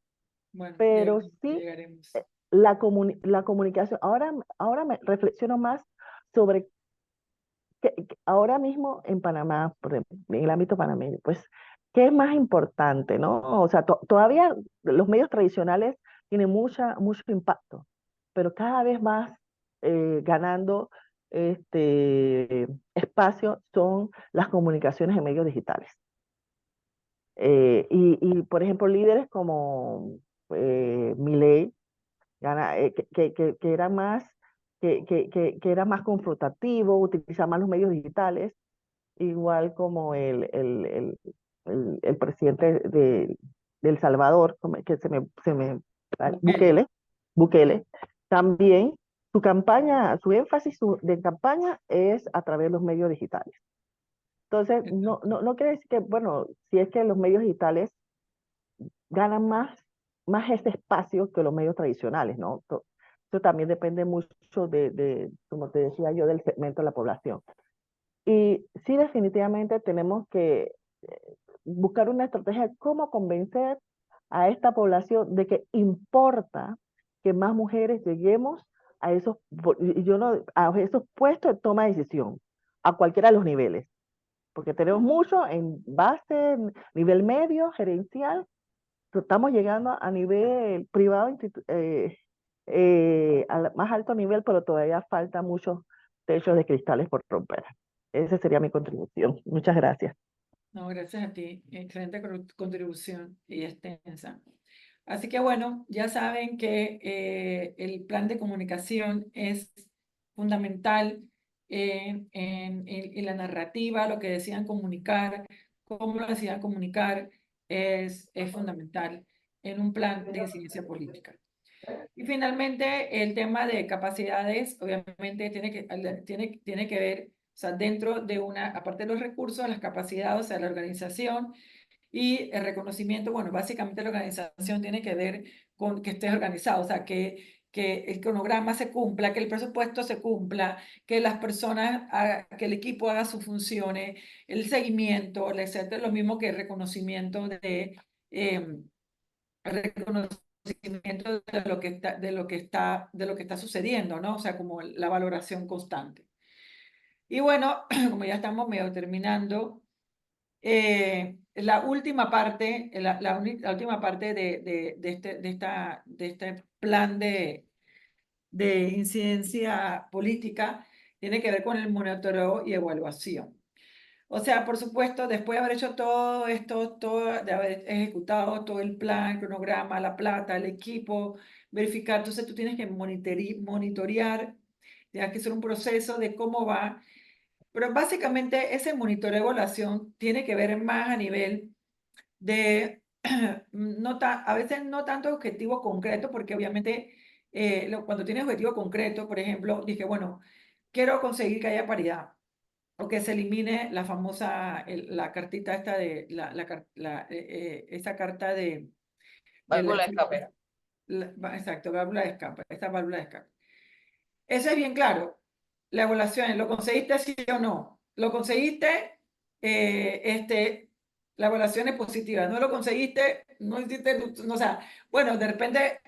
Bueno, Pero sí, llegaremos. la comunicación, ahora me reflexiono más sobre que ahora mismo en Panamá, por ejemplo, en el ámbito panameño, pues, ¿qué es más importante, no? O sea, todavía los medios tradicionales tienen mucho impacto, pero cada vez más ganando espacio son las comunicaciones en medios digitales. Por ejemplo, líderes como Milei, que era más, que era más confrontativo, utilizar más los medios digitales, igual como el presidente de El Salvador, que Bukele, también su campaña, su énfasis de campaña es a través de los medios digitales. Entonces, no quiere decir que, bueno, si es que los medios digitales ganan más ese espacio que los medios tradicionales, ¿no? Eso también depende mucho como te decía yo, del segmento de la población. Y sí, definitivamente tenemos que buscar una estrategia de cómo convencer a esta población de que importa que más mujeres lleguemos a esos puestos de toma de decisión, a cualquiera de los niveles, porque tenemos mucho en base, nivel medio, gerencial. Estamos llegando a nivel privado, al más alto nivel, pero todavía falta muchos techos de cristales por romper. Esa sería mi contribución. Muchas gracias. No, gracias a ti. Excelente contribución y extensa. Así que bueno, ya saben que el plan de comunicación es fundamental en la narrativa, lo que decían comunicar, cómo lo decían comunicar, es fundamental en un plan de incidencia política. Y finalmente, el tema de capacidades, obviamente, tiene que ver, o sea, dentro de una, aparte de los recursos, las capacidades, o sea, la organización y el reconocimiento, bueno, básicamente la organización tiene que ver con que estés organizado, o sea, que el cronograma se cumpla, que el presupuesto se cumpla, que las personas, que el equipo haga sus funciones, el seguimiento, etcétera, lo mismo que el reconocimiento reconocimiento de lo que está sucediendo, ¿no? O sea, como la valoración constante. Y bueno, como ya estamos medio terminando, la última parte, la última parte de este plan de incidencia política tiene que ver con el monitoreo y evaluación. O sea, por supuesto, después de haber hecho todo esto, de haber ejecutado todo el plan, el cronograma, la plata, el equipo, verificar, entonces tú tienes que monitorear, tienes que hacer un proceso de cómo va, pero básicamente ese monitoreo de evaluación tiene que ver más a nivel de, a veces no tanto objetivo concreto, porque obviamente cuando tienes objetivo concreto, por ejemplo, dije, bueno, quiero conseguir que haya paridad o que se elimine la famosa, la cartita esta de, esa carta de Válvula de escape. exacto, válvula de escape, esta válvula de escape. Eso es bien claro. La evaluación, ¿lo conseguiste sí o no? ¿Lo conseguiste? La evaluación es positiva. ¿No lo conseguiste? No hiciste, no, o sea, bueno, de repente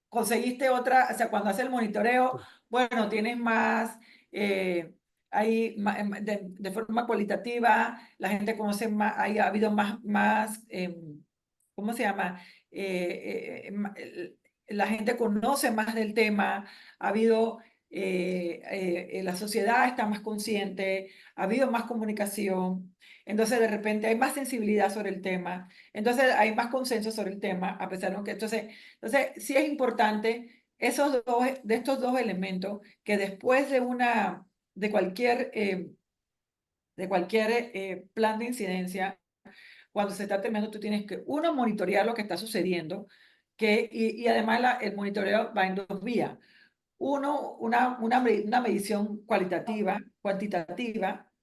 conseguiste otra, o sea, cuando haces el monitoreo, bueno, tienes más, hay de forma cualitativa, la gente conoce más, ha habido más ¿cómo se llama? La gente conoce más del tema, ha habido, la sociedad está más consciente, ha habido más comunicación, entonces de repente hay más sensibilidad sobre el tema, entonces hay más consenso sobre el tema, a pesar de que, entonces sí es importante de estos dos elementos que después de cualquier plan de incidencia, cuando se está terminando, tú tienes que, uno, monitorear lo que está sucediendo, y además el monitoreo va en dos vías. Uno, una medición cuantitativa,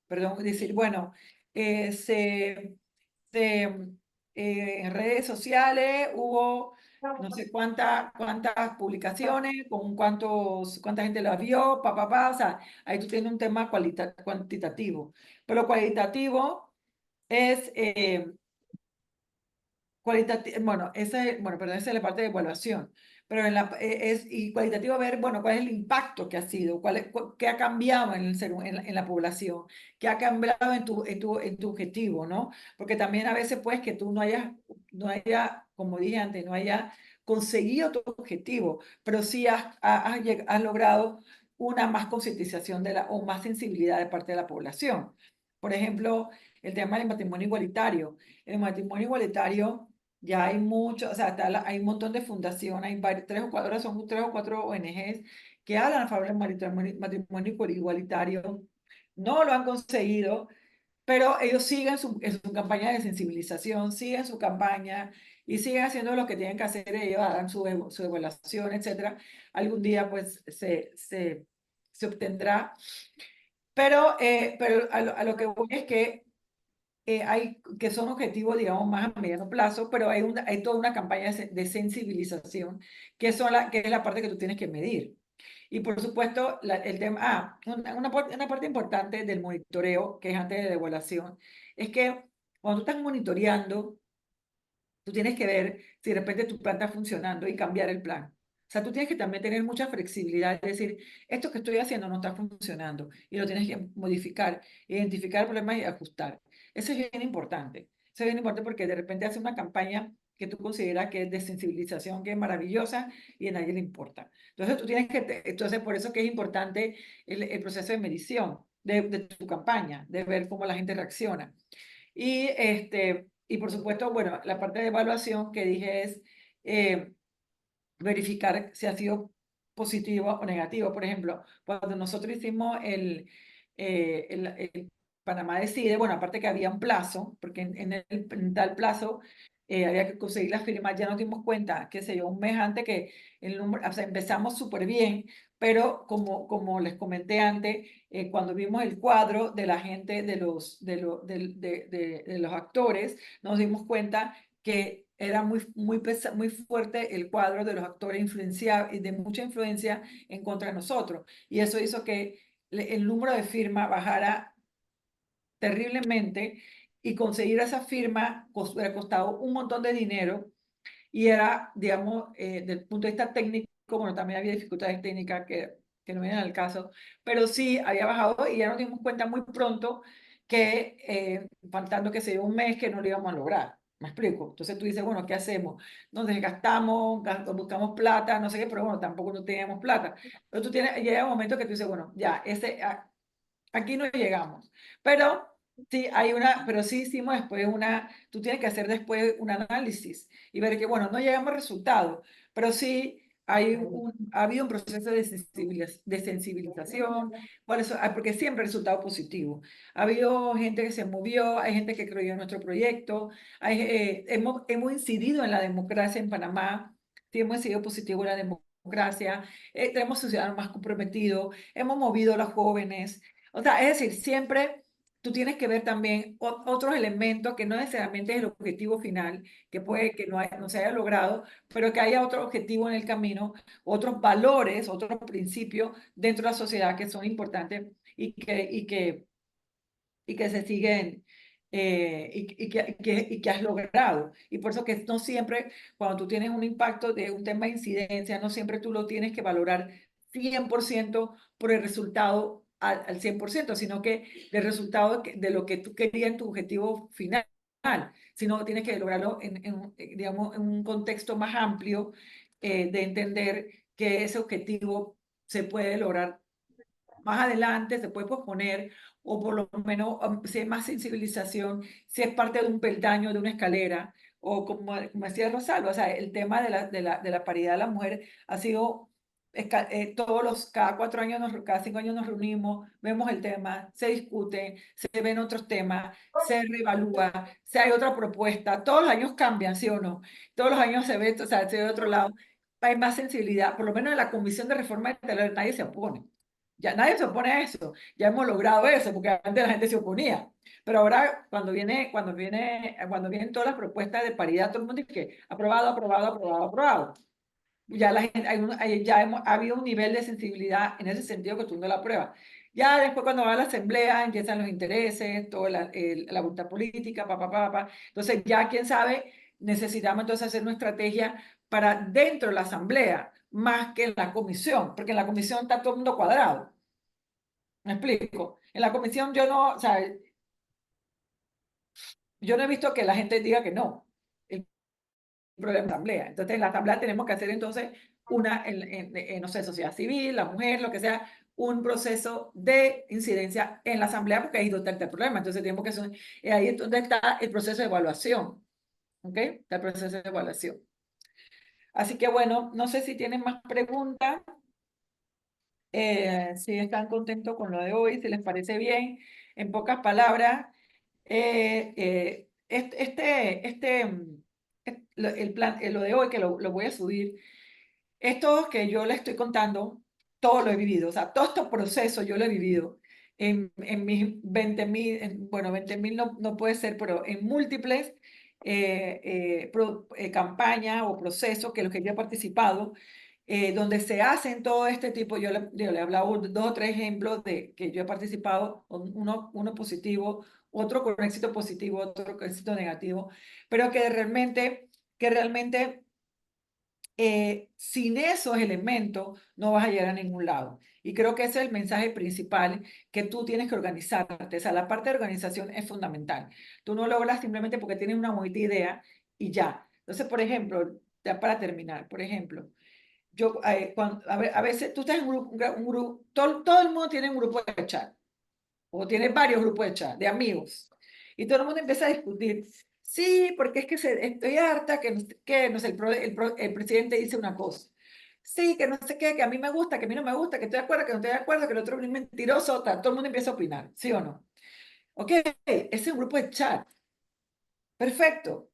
perdón, es decir, bueno, en redes sociales hubo no sé cuántas publicaciones, con cuánta gente las vio, o sea, ahí tú tienes un tema cuantitativo. Pero cualitativo es, bueno, esa es la parte de evaluación, pero y cualitativo ver, bueno, cuál es el impacto que ha sido, qué ha cambiado en la población, qué ha cambiado en tu objetivo, ¿no? Porque también a veces, pues, que tú no haya, como dije antes, no haya conseguido tu objetivo, pero sí has logrado una más concientización o más sensibilidad de parte de la población. Por ejemplo, el tema del matrimonio igualitario. El matrimonio igualitario ya hay mucho, o sea, hay un montón de fundaciones, hay son 3 o 4 ONGs que hablan a favor del matrimonio igualitario. No lo han conseguido, pero ellos siguen en su campaña de sensibilización, siguen su campaña y siguen haciendo lo que tienen que hacer ellos, hagan su evaluación, etcétera. Algún día, pues, se obtendrá. Pero a lo que voy es que que son objetivos, digamos, más a mediano plazo, pero hay toda una campaña de sensibilización que es la parte que tú tienes que medir. Y por supuesto, el tema, una parte importante del monitoreo, que es antes de la evaluación, es que cuando tú estás monitoreando, tú tienes que ver si de repente tu plan está funcionando y cambiar el plan. O sea, tú tienes que también tener mucha flexibilidad, es decir, esto que estoy haciendo no está funcionando y lo tienes que modificar, identificar el problema y ajustar. Eso es bien importante. Eso es bien importante porque de repente hace una campaña que tú consideras que es de sensibilización, que es maravillosa y a nadie le importa. Entonces, entonces por eso que es importante el proceso de medición de tu campaña, de ver cómo la gente reacciona. Y por supuesto, bueno, la parte de evaluación que dije es verificar si ha sido positivo o negativo. Por ejemplo, cuando nosotros hicimos el Panamá Decide, bueno, aparte que había un plazo, porque en tal plazo había que conseguir las firmas, ya nos dimos cuenta, qué sé yo, un mes antes que el número, o sea, empezamos súper bien, pero como les comenté antes, cuando vimos el cuadro de la gente, de los actores, nos dimos cuenta que era muy fuerte el cuadro de los actores y de mucha influencia en contra de nosotros. Y eso hizo que el número de firmas bajara terriblemente y conseguir esa firma hubiera costado un montón de dinero y era, digamos, desde el punto de vista técnico, bueno, también había dificultades técnicas que no vienen al caso, pero sí había bajado y ya nos dimos cuenta muy pronto que faltando que sea un mes que no lo íbamos a lograr. ¿Me explico? Entonces tú dices, bueno, ¿qué hacemos? Nos desgastamos, buscamos plata, no sé qué, pero bueno, tampoco no teníamos plata. Pero llega un momento que tú dices, bueno, ya, aquí no llegamos. Pero sí hicimos después tú tienes que hacer después un análisis y ver que, bueno, no llegamos a resultados, pero sí ha habido un proceso de sensibilización, porque siempre ha resultado positivo. Ha habido gente que se movió, hay gente que creyó en nuestro proyecto, hemos incidido en la democracia en Panamá, sí hemos sido positivos en la democracia, tenemos ciudadanos más comprometidos, hemos movido a los jóvenes. O sea, es decir, siempre tú tienes que ver también otros elementos que no necesariamente es el objetivo final, que puede que no se haya logrado, pero que haya otro objetivo en el camino, otros valores, otros principios dentro de la sociedad que son importantes y que se siguen y que has logrado. Y por eso que no siempre, cuando tú tienes un impacto de un tema de incidencia, no siempre tú lo tienes que valorar 100% por el resultado al 100%, sino que del resultado de lo que tú querías en tu objetivo final, sino tienes que lograrlo digamos, en un contexto más amplio de entender que ese objetivo se puede lograr más adelante, se puede posponer, o por lo menos si hay más sensibilización, si es parte de un peldaño, de una escalera, o como decía Rosalba, o sea, el tema de la paridad de la mujer ha sido, cada 4 años, cada 5 años nos reunimos, vemos el tema, se discute, se ven otros temas, se reevalúa, si hay otra propuesta, todos los años cambian, ¿sí o no? Todos los años se ve, o sea, se ve de otro lado, hay más sensibilidad, por lo menos en la Comisión de Reforma Integral nadie se opone. Ya nadie se opone a eso, ya hemos logrado eso, porque antes la gente se oponía. Pero ahora, cuando vienen todas las propuestas de paridad, todo el mundo dice que aprobado, aprobado, aprobado, aprobado. Ya la gente, ha habido un nivel de sensibilidad en ese sentido que tú no la apruebas. Ya después cuando va a la asamblea empiezan los intereses, toda la voluntad política, Entonces ya, quién sabe, necesitamos entonces hacer una estrategia para dentro de la asamblea, más que en la comisión, porque en la comisión está todo el mundo cuadrado. ¿Me explico? En la comisión o sea, yo no he visto que la gente diga que no. El problema de la asamblea. Entonces, en la asamblea tenemos que hacer entonces no sé, sociedad civil, la mujer, lo que sea, un proceso de incidencia en la asamblea, porque ahí es donde está el problema. Entonces, tenemos que hacer, ahí es donde está el proceso de evaluación. ¿Ok? Está el proceso de evaluación. Así que bueno, no sé si tienen más preguntas. Si están contentos con lo de hoy, si les parece bien. En pocas palabras, lo de hoy, que lo voy a subir, esto que yo les estoy contando, todo lo he vivido, o sea, todo este proceso yo lo he vivido en mis 20.000, bueno, 20.000 no puede ser, pero en múltiples campañas o procesos que los que yo he participado, donde se hacen todo este tipo, yo le he hablado 2 o 3 ejemplos de que yo he participado, uno positivo, otro con éxito positivo, otro con éxito negativo, pero que realmente sin esos elementos no vas a llegar a ningún lado. Y creo que ese es el mensaje principal, que tú tienes que organizarte. O sea, la parte de organización es fundamental. Tú no logras simplemente porque tienes una bonita idea y ya. Entonces, por ejemplo, ya para terminar, por ejemplo, a veces tú estás en un grupo, todo el mundo tiene un grupo de chat, o tiene varios grupos de chat, de amigos. Y todo el mundo empieza a discutir. Sí, porque es que estoy harta que no sé, el presidente dice una cosa. Sí, que no sé qué, que a mí me gusta, que a mí no me gusta, que estoy de acuerdo, que no estoy de acuerdo, que el otro es un mentiroso, todo el mundo empieza a opinar, ¿sí o no? Ok, ese es un grupo de chat. Perfecto.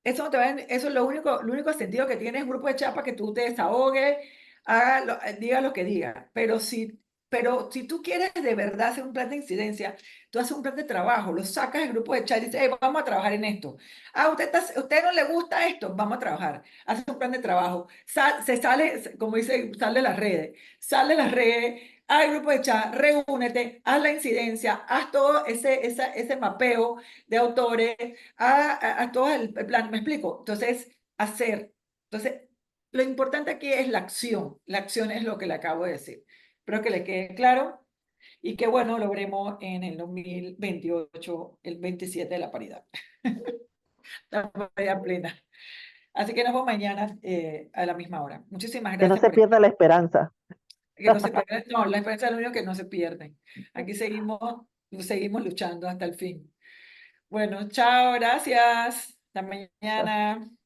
Eso, no te va eso es lo único sentido que tiene es un grupo de chat para que tú te desahogues, diga lo que diga. Pero si tú quieres de verdad hacer un plan de incidencia, tú haces un plan de trabajo, lo sacas del grupo de chat y dices, "Hey, vamos a trabajar en esto. Usted no le gusta esto, vamos a trabajar. Haces un plan de trabajo. Se sale, como dice, sale de las redes. Sale de las redes, al grupo de chat, reúnete, haz la incidencia, haz todo ese mapeo de autores, a todo el plan, ¿me explico? Entonces, hacer. Entonces, lo importante aquí es la acción. La acción es lo que le acabo de decir. Espero que le quede claro y que, bueno, logremos en el 2028 el 27 de la paridad. La paridad plena. Así que nos vemos mañana a la misma hora. Muchísimas Que no gracias se por pierda la esperanza. que no se pierda. No, la esperanza es lo único que no se pierde. Aquí seguimos luchando hasta el fin. Bueno, chao, gracias. Hasta mañana.